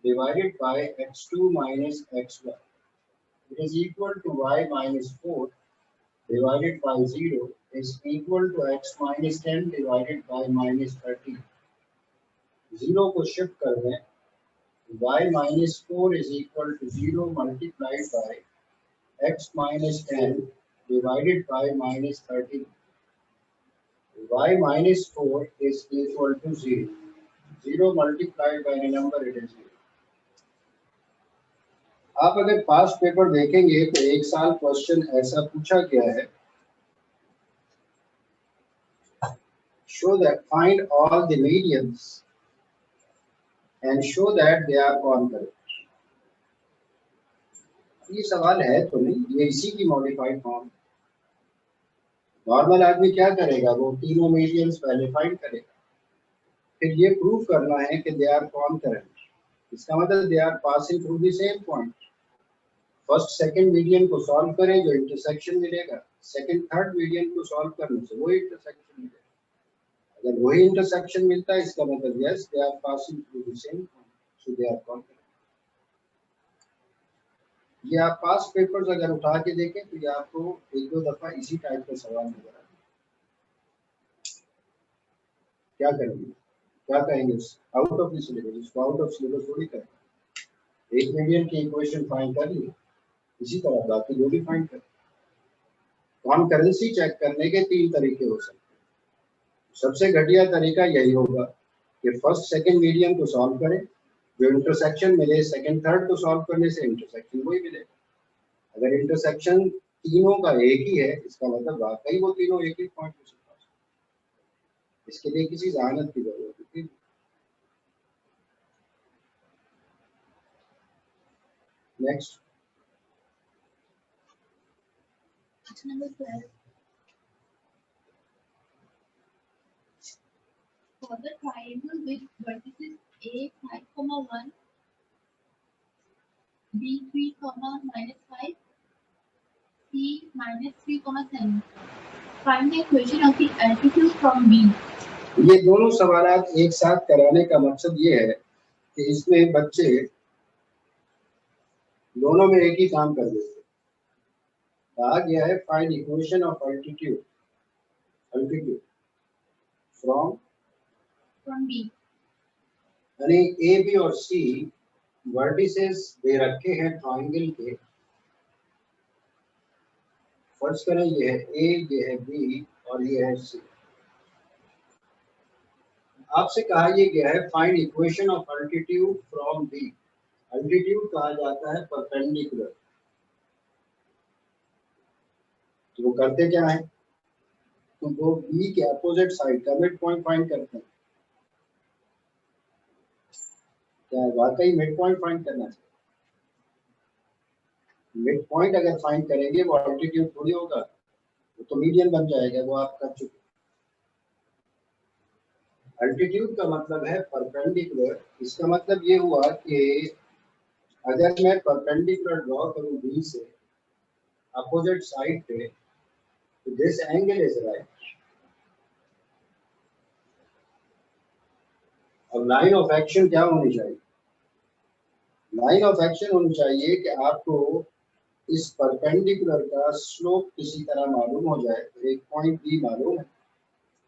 divided by x2 minus x1. It is equal to y minus 4 divided by 0 is equal to x minus 10 divided by minus 13. 0 को shift कर दें, y minus 4 is equal to 0 multiplied by x minus 10 divided by minus 13. Y minus 4 is equal to 0. 0 multiplied by any number, it is 0. आप अगर past paper देखेंगे तो एक साल question ऐसा पूछा गया है, show that find all the medians and show that they are concurrent. ये सवाल है तो नहीं, ये इसी की मॉडिफाइड फॉर्म। नॉर्मल आदमी क्या करेगा, वो तीनों मीडियंस पहले फाइंड करेगा, फिर ये प्रूव करना है कि दे आर कॉनकरेंट। इसका मतलब they are passing through the same point. First second median को सॉल्व करें जो इंटरसेक्शन मिलेगा, सेकंड थर्ड मीडियन को सॉल्व करने से वही इंटरसेक्शन मिलेगा। अगर वही इंटरसेक्शन मिलता है, इसका मतलब yes they are passing through the same point, so they are concurrent. ये आप पास पेपर्स अगर उठा के देखें तो ये आपको एक दो दफा इसी टाइप का सवाल नजर आएगा। क्या करेंगे, क्या कहेंगे, आउट ऑफ द सिलेबस, इसको आउट ऑफ सिलेबस थोड़ी करेंगे। एक मीडियन की इक्वेशन फाइंड कर ली, इसी तरह बाकी जो भी फाइंड कर। कॉनकरेंसी चेक करने के तीन तरीके हो सकते हैं। सबसे घटिया तरीका यही होगा कि फर्स्ट सेकंड मीडियन को सॉल्व करें, जो इंटरसेक्शन मिले सेकंड थर्ड को सॉल्व करने से इंटरसेक्शन वही मिलेगा। अगर इंटरसेक्शन तीनों का एक ही है, इसका मतलब वाकई वो तीनों एक ही पॉइंट पे पास। इसके लिए किसी जहानत की जरूरत होती। Next Number 12. For the triangle with vertices A 5,1, B 3,-5, C -3,7. Find the equation of the altitude from B. ये दोनों सवालात एक साथ कराने का मकसद ये है कि इसमें बच्चे दोनों में एक ही काम कर देते। कहा गया है find equation of altitude from B, यानी ए बी और सी वर्टिसेस दे रखे हैं ट्राइंगल के, फर्ज करें ये है ए, ये है बी और ये है सी। आपसे कहा ये गया है find equation of altitude from B. Altitude कहा जाता है परपेंडिकुलर। तो वो करते क्या है, तो वो बी के अपोजिट साइड का मिड पॉइंट फाइंड करते हैं। क्या वाकई मिड पॉइंट फाइंड करना चाहिए? मिड पॉइंट अगर फाइंड करेंगे वो अल्टीट्यूड थोड़ी होगा, वो तो मीडियन बन जाएगा, वो आप कर चुके। अल्टीट्यूड का मतलब है परपेंडिकुलर। इसका मतलब ये हुआ कि अगर मैं परपेंडिकुलर ड्रॉ करूं बी से अपोजिट साइड पे, तो दिस एंगल इज राइट। और लाइन ऑफ एक्शन क्या होनी चाहिए? लाइन ऑफ एक्शन होनी चाहिए कि आपको इस परपेंडिकुलर का स्लोप किसी तरह मालूम हो जाए। तो एक पॉइंट बी मालूम है,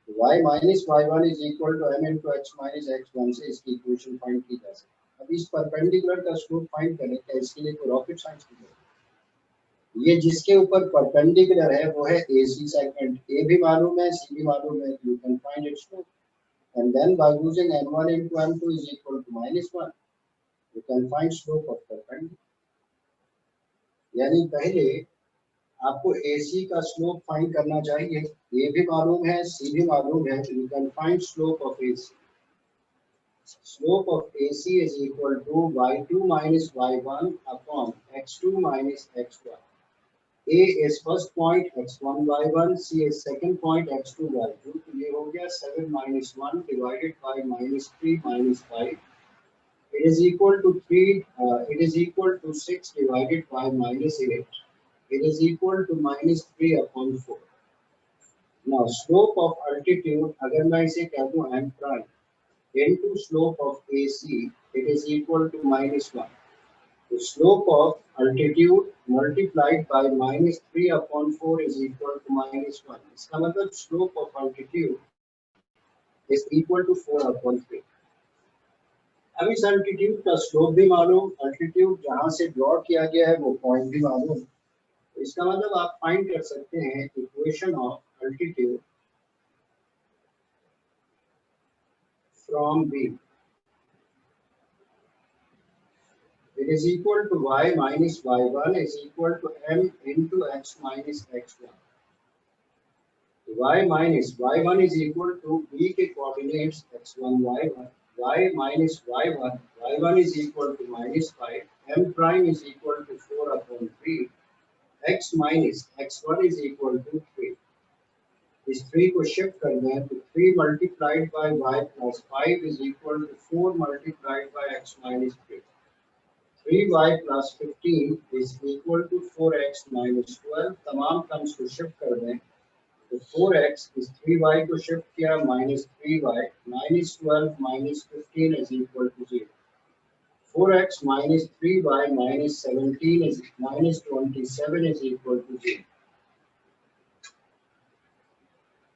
y minus y1 is equal to m into x minus x1 से इसकी इक्वेशन फाइंड की जा सकती है। अब इस परपेंडिकुलर का स्लोप फाइंड करें, क्या इसके लिए कोई रॉकेट साइंस की जरूरत? ये जिसके ऊपर परपेंडिकुलर है वो है AC सेगमेंट। ए भी मालूम है, सी भी मालूम है, you can find its slope and then by using n1 into m2 is equal to -1 you can find slope of perpendicular। यानी पहले आपको AC का स्लोप फाइंड करना चाहिए। ए भी मालूम है, सी भी मालूम है, you can find slope of AC। Slope of AC is equal to y2 minus y1 upon x2 minus x1। A is first point x1 y1, C is second point x2 y2। तो ये हो गया 7 minus 1 divided by minus 3 minus 5। It is equal to 3. It is equal to 6 divided by minus 8। It is equal to minus 3 upon 4। Now slope of altitude अगर मैं इसे कह दूं m prime into slope of AC, it is equal to -1। The slope of altitude multiplied by -3 upon 4 is equal to -1। इसका मतलब slope of altitude is equal to 4 upon 3। अब इस altitude का slope भी मालूम, altitude जहां से ड्रॉ किया गया है वो पॉइंट भी मालूम। तो इसका मतलब आप फाइंड कर सकते हैं equation of altitude from B। It is equal to y minus y1 is equal to m into x minus x1। y minus y1 is equal to b के coordinates x1 y1, y minus y1, y1 is equal to -5, m prime is equal to 4 upon 3, x minus x1 is equal to 3। इस 3 को shift कर दें तो 3 multiplied by y plus 5 is equal to 4 multiplied by x minus 3। 3y plus 15 is equal to 4x minus 12। तमाम terms को shift कर दें तो 4x इस 3y को शिफ्ट किया minus 3y minus 12 minus 15 is equal to 0। 4x minus 3y minus 17 is minus 27 is equal to 0।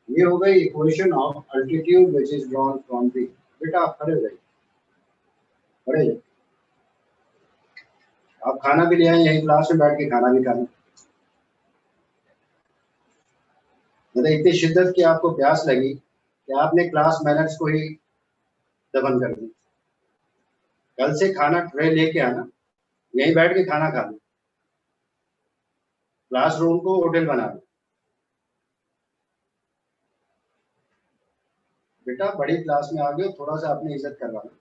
ये हो गई equation of altitude which is drawn from B. बेटा आप खड़े हो जाइए, आप खाना भी ले आए, यही क्लास में बैठ के खाना भी खाना। मतलब इतनी शिद्दत की आपको प्यास लगी कि आपने क्लास मैनर्स को ही दफन कर दी। कल से खाना ट्रे लेके आना, यहीं बैठ के खाना खाना, क्लासरूम को होटल बना दो। बेटा बड़ी क्लास में आ गए हो, थोड़ा सा अपनी इज्जत करवाना।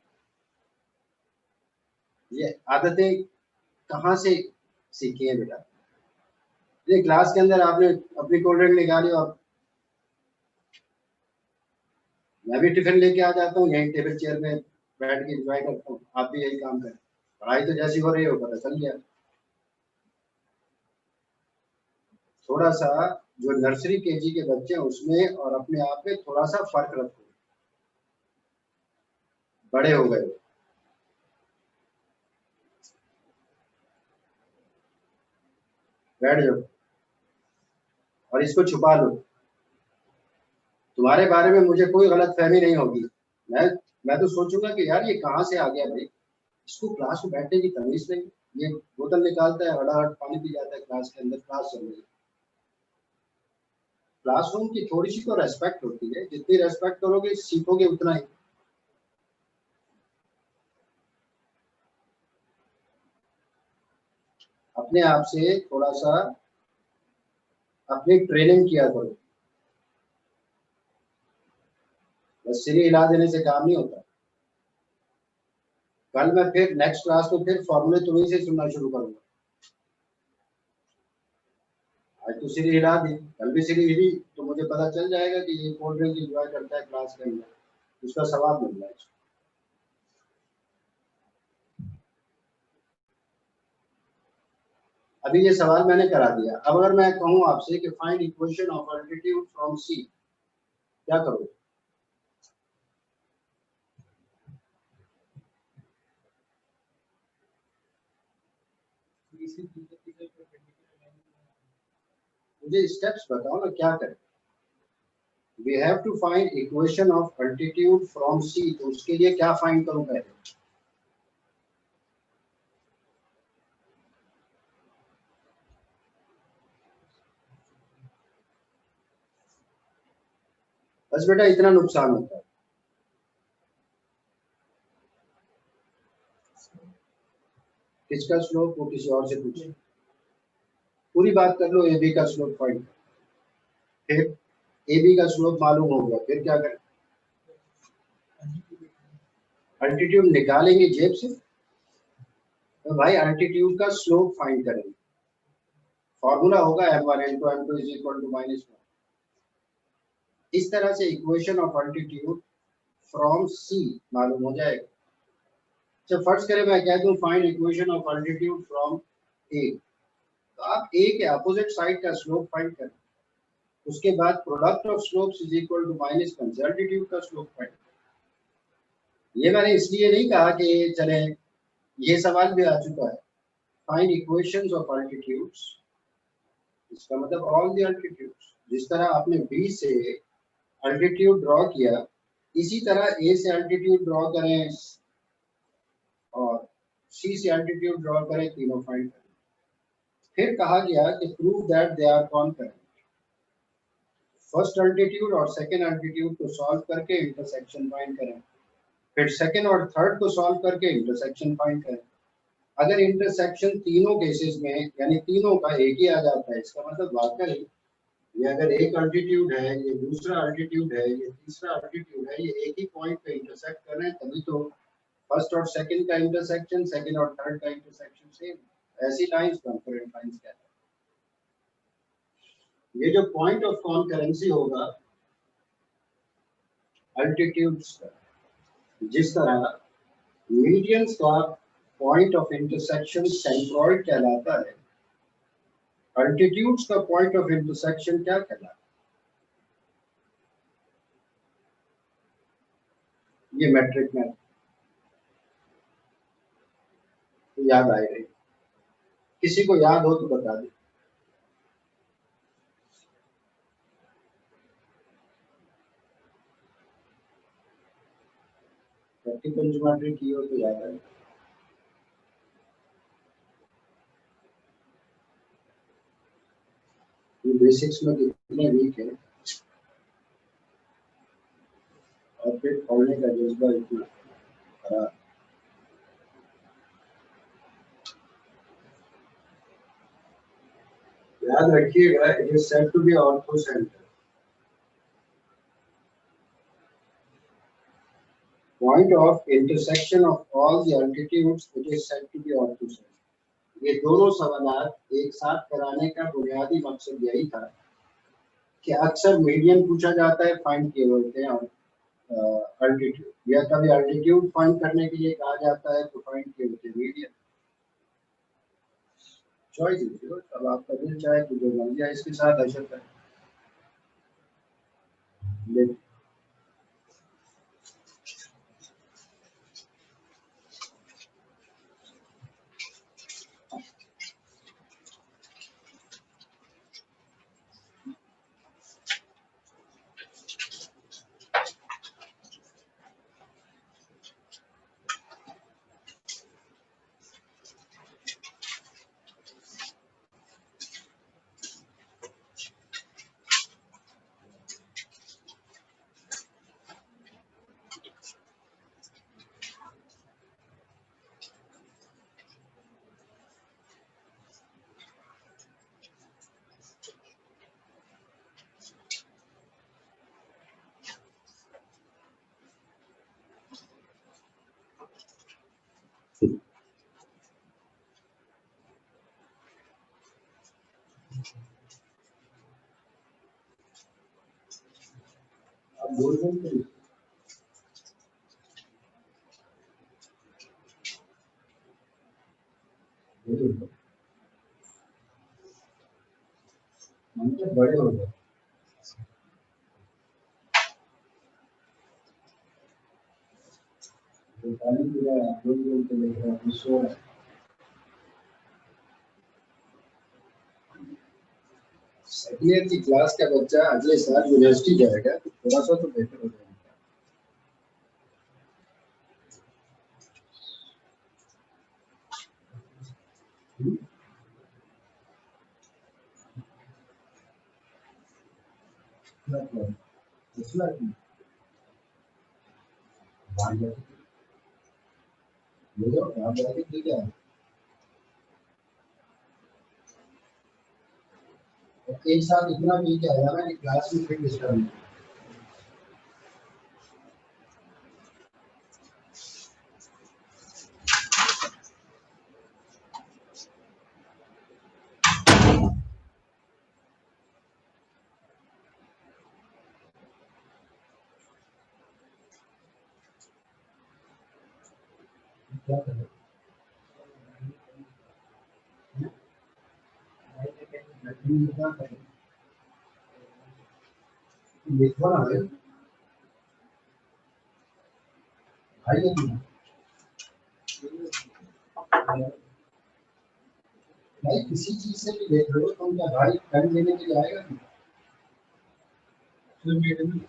ये आदतें कहाँ से सीखी है बेटा? ये क्लास के अंदर आपने अपनी कोल्ड ड्रिंक निकाली और मैं भी टिफिन लेके आ जाता हूँ, यहीं टेबल चेयर में बैठ के एंजॉय करता हूँ। आप भी यही काम करें। पढ़ाई तो जैसी हो रही हो पता चल गया। थोड़ा सा जो नर्सरी केजी के बच्चे हैं उसमें और अपने आप में थोड़ा सा फर्क रखो। बड़े हो गए, बैठ जाओ और इसको छुपा लो। तुम्हारे बारे में मुझे कोई गलत फहमी नहीं होगी। मैं तो सोचूंगा कि यार ये कहाँ से आ गया भाई, इसको क्लास में बैठने की तमीज नहीं, ये बोतल निकालता है, हड़ाहट पानी पी जाता है क्लास के अंदर, क्लास चल रही है। क्लासरूम की थोड़ी सी तो रेस्पेक्ट होती है, जितनी रेस्पेक्ट करोगे सीखोगे उतना ही। अपने आप से थोड़ा सा अपनी ट्रेनिंग किया करो, बस सिर हिला देने से काम नहीं होता। कल मैं फिर नेक्स्ट क्लास में फिर फॉर्मूले तुम्हीं से सुनना शुरू करूंगा। आज तो सिर हिला दी, कल भी सिर हिली तो मुझे पता चल जाएगा कि ये कोल्ड ड्रिंक एंजॉय करता है क्लास के अंदर, उसका सवाब मिल रहा है। अभी ये सवाल मैंने करा दिया, अब अगर मैं कहूँ आपसे कि find equation of altitude from C, क्या करोगे? मुझे स्टेप्स बताओ ना, क्या करें? We have to find equation of altitude from C, तो उसके लिए क्या फाइंड करूं पहले? बस बेटा इतना नुकसान होता है। किसका स्लोप? वो किसी और से पूछे, पूरी बात कर लो। ए बी का स्लोप फाइंड, फिर ए बी का स्लोप मालूम हो गया, फिर क्या करें? अल्टीट्यूड निकालेंगे जेब से, तो भाई अल्टीट्यूड का स्लोप फाइंड करेंगे। फॉर्मूला होगा m1 into m2 is equal to -1। इस तरह से equation of altitude from C मालूम हो जाएगा। जब फर्स्ट करें मैं कह दूं find equation of altitude from A, तो आप ए के अपोजिट साइड का स्लोप फाइंड करें, उसके बाद product of slopes is equal to -1 से अल्टीट्यूड का स्लोप फाइंड। ये मैंने इसलिए नहीं कहा कि चले, ये सवाल भी आ चुका है, फाइंड इक्वेशंस ऑफ अल्टीट्यूड्स, इसका मतलब ऑल द अल्टीट्यूड्स। जिस तरह आपने बी से अल्टीट्यूड ड्रॉ किया, इसी तरह ए से अल्टीट्यूड ड्रॉ करें और सी से अल्टीट्यूड ड्रॉ करें, तीनों फाइंड करें। फिर कहा गया कि prove that they are concurrent. First altitude और सेकंड अल्टीट्यूड को सॉल्व करके इंटरसेक्शन फाइंड करें, फिर सेकंड और थर्ड को सॉल्व करके इंटरसेक्शन फाइंड करें। अगर इंटरसेक्शन तीनों केसेस में यानी तीनों का एक ही आ जाता है, इसका मतलब वाकई ये अगर एक अल्टीट्यूड है, ये दूसरा अल्टीट्यूड है, ये तीसरा अल्टीट्यूड है, ये एक ही पॉइंट पे इंटरसेक्ट कर रहे हैं, तभी तो फर्स्ट और सेकंड का इंटरसेक्शन, सेकंड और थर्ड का इंटरसेक्शन सेम। ऐसी लाइंस कॉन्करेंट लाइंस कहते हैं। ये जो पॉइंट ऑफ कॉन्करेंसी होगा अल्टीट्यूड्स का, जिस तरह मीडियंस का पॉइंट ऑफ इंटरसेक्शन सेंट्रोइड कहलाता है, अल्टीट्यूड्स का पॉइंट ऑफ इंटरसेक्शन क्या कहलाता है? ये मैट्रिक में याद आएगी, किसी को याद हो तो बता दे। प्रैक्टिकल ज्योमेट्री की हो तो याद आएगा। ये बेसिक्स में कितने वीक है और फिर पढ़ने का जज्बा इतना खराब। याद रखिएगा, it is said to be orthocentre. Point of intersection of all the altitudes, it is said to be orthocentric। ये दोनों सवाल एक साथ कराने का बुनियादी मकसद यही था कि अक्सर मीडियन पूछा जाता है, फाइंड किए होते हैं अल्टीट्यूड, या कभी अल्टीट्यूड फाइंड करने के लिए कहा जाता है तो फाइंड किए होते हैं मीडियन। चॉइस दीजिए, अब आपका दिल चाहे तो जो बन जाए इसके साथ अशर करें। अब बोल दो मतलब बड़े हो गए पानी पूरा गोल गोल के देख रहा है सो रहा है सेकेंड ईयर की क्लास का बच्चा अगले साल यूनिवर्सिटी जाएगा तो थोड़ा सा तो बेहतर हो जाएगा मतलब दूसरा बाहर जाके ले जाओ बाहर जाके ठीक है और एक साथ इतना पी के आया ना कि क्लास में फिर डिस्टर्ब नहीं क्या करें क्या करें देखो ना भाई भाई किसी चीज से भी देख लो तो क्या भाई टाइम देने के लिए आएगा नहीं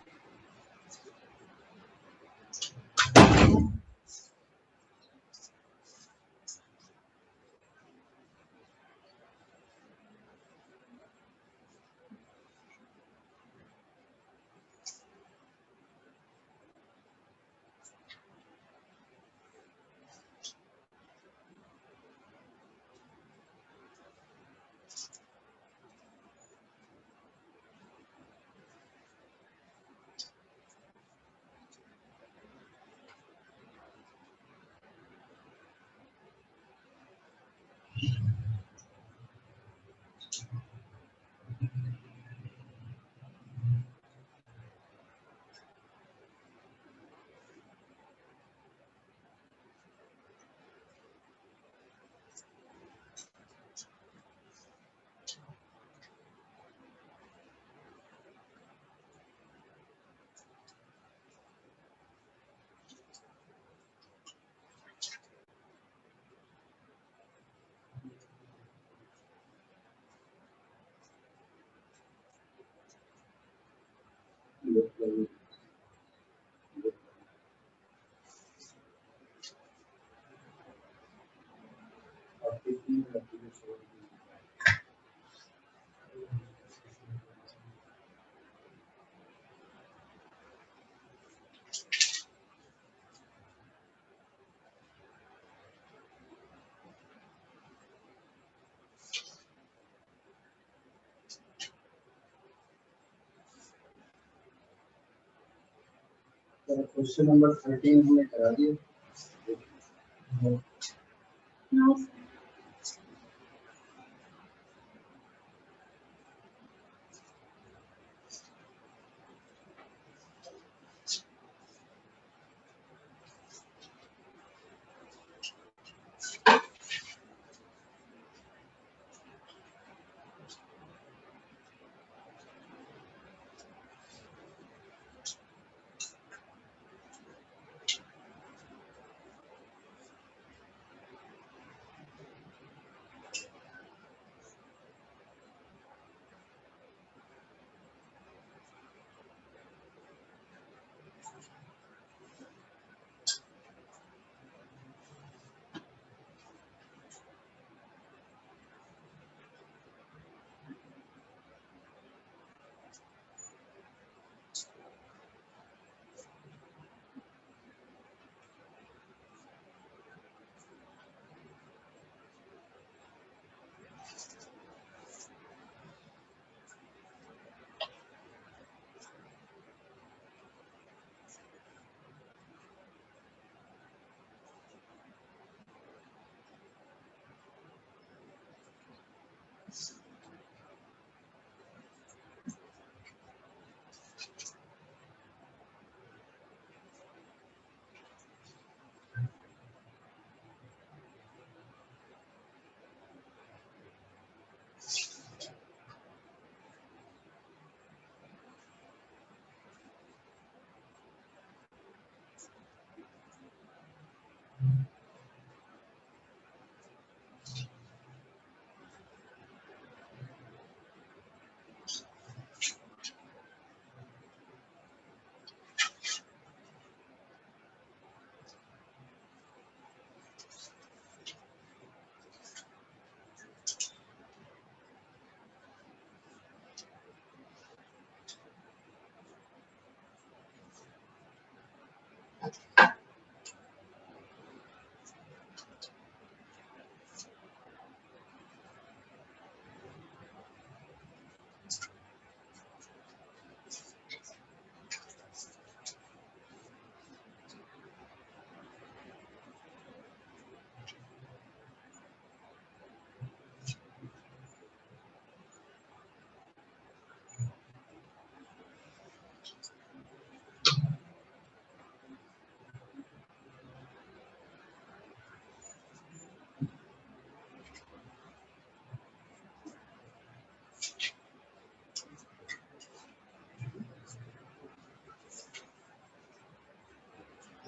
क्वेश्चन नंबर 13 हमने करा दिया No.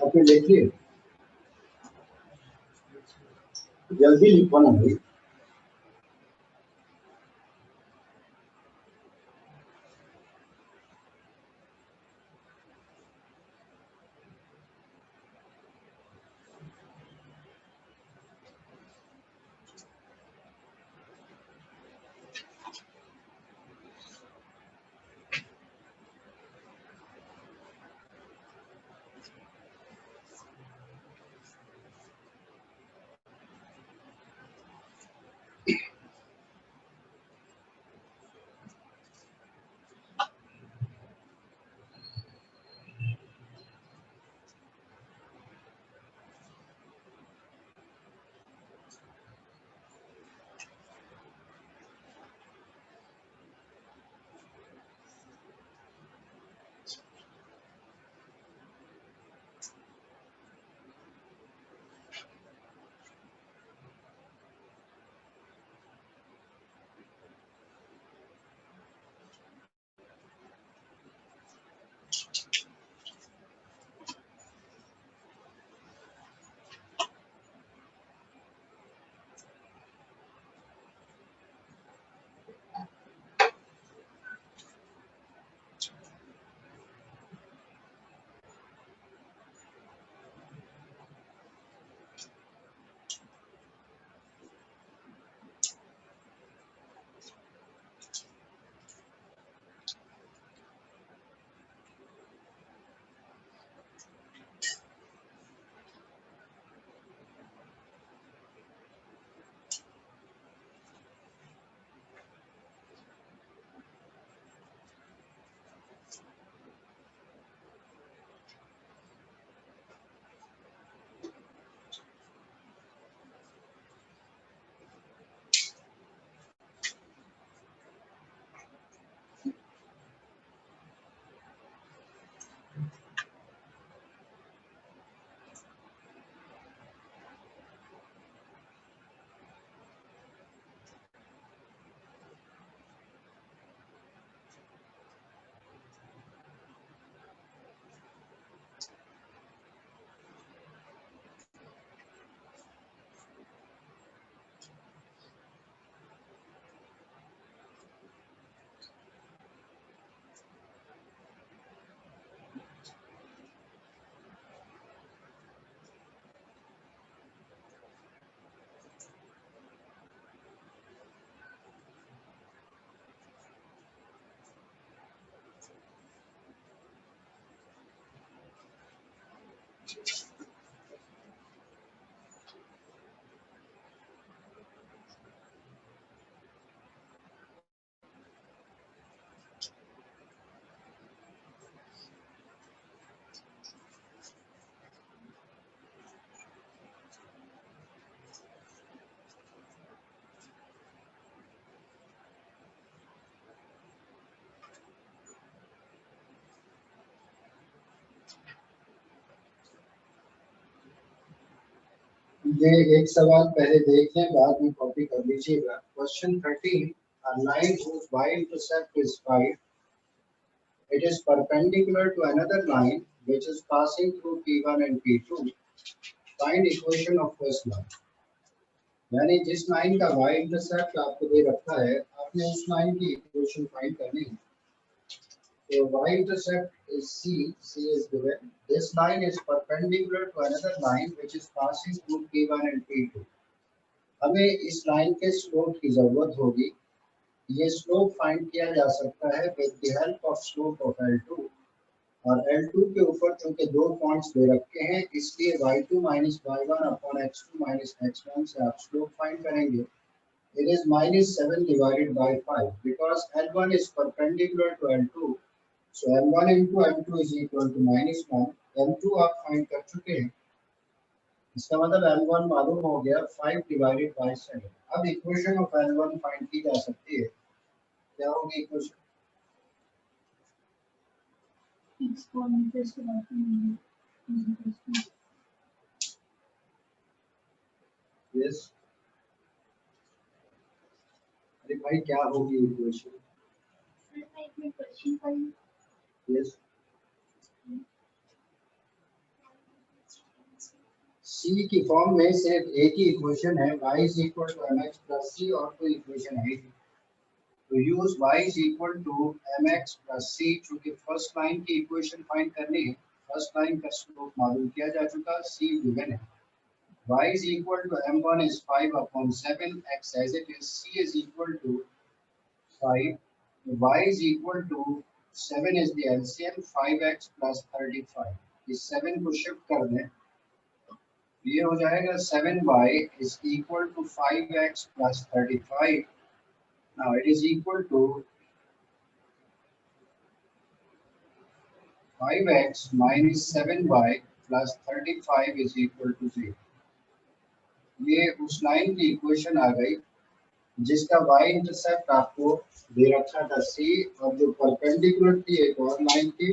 आपने देख लिए? जल्दी लिखो ना भाई। ये एक सवाल पहले देख लें, बाद में कॉपी कर लीजिएगा। Question 13, a line whose y-intercept is 5, it is perpendicular to another line which is passing through P1 and P2. Find equation of first line. यानी जिस लाइन का y-intercept आपको दे रखा है, आपने उस लाइन की इक्वेशन फाइंड करनी है। So y-intercept is C. C is given. This line is perpendicular to another line which is passing through P1 and P2. हमें इस लाइन के स्लोप की जरूरत होगी। ये स्लोप फाइंड किया जा सकता है with the help of slope of L2। और L2 के ऊपर चूंकि दो पॉइंट्स दे रखे हैं इसलिए y2 minus y1 upon x2 minus x1 से आप स्लोप फाइंड करेंगे. It is minus 7 divided by 5 because L1 is perpendicular to L2. So L1 into L2 is equal to minus 1. L2 आप फाइंड कर चुके हैं. इसका मतलब L1 मालूम हो गया 5 divided by 7. अब इक्वेशन ऑफ L1 फाइंड की जा सकती है. क्या होगी इक्वेशन? यस. अरे भाई क्या होगी इक्वेशन? यस. C की फॉर्म में सिर्फ एक ही इक्वेशन है y is equal to mx plus c और कोई इक्वेशन है नहीं. तो use y is equal to mx plus c चूंकि फर्स्ट लाइन की इक्वेशन फाइंड करनी है. फर्स्ट लाइन का स्लोप मालूम किया जा चुका. c गिवन है. y is equal to m1 is 5 upon 7 x as it is. c is equal to 5. y is equal to 7 is the LCM 5x plus 35. इस 7 को शिफ्ट कर दें. ये हो जाएगा 7y is equal to 5x plus 35. Now it is equal to 5x minus 7y plus 35 is equal to 0. ये उस line की इक्वेशन आ गई जिसका y इंटरसेप्ट आपको दे रखा था c और जो परपेंडिकुलर थी एक और लाइन थी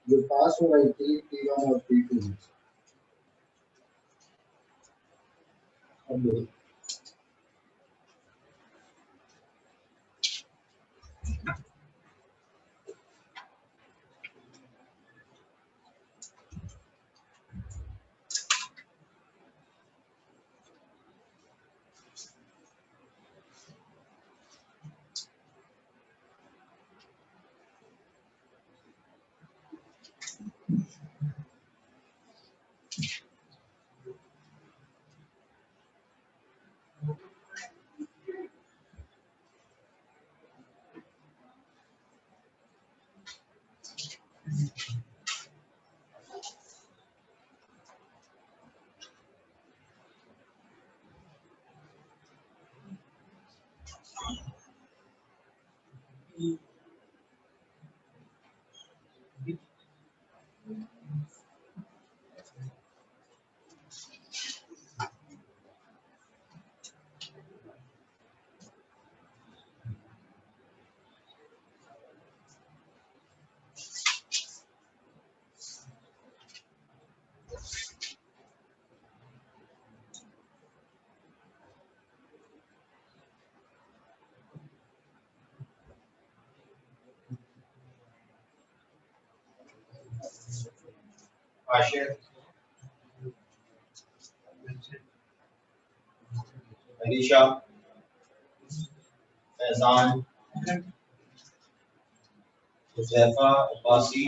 जो पास हो रही थी t1 और t2 में. अब आशिर, अलीशा, फैजान, हुज़ैफा अब्बासी,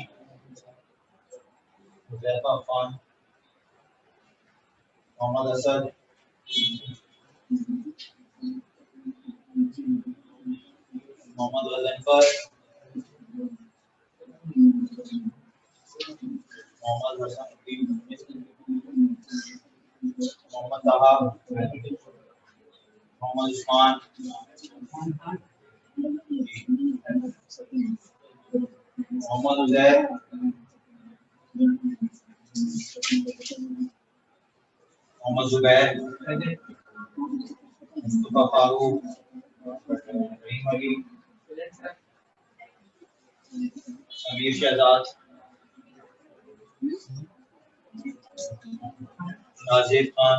हुज़ैफा खान, मोहम्मद असद, मोहम्मद गज़नफर, मोहम्मद हसन, मोहम्मद ताहा, मोहम्मद उस्मान, मोहम्मद उज़ैर, मोहम्मद ज़ुबैर, मुस्तफ़ा फारूक, रहीम अली, समीर शहजाद, नाजिर खान,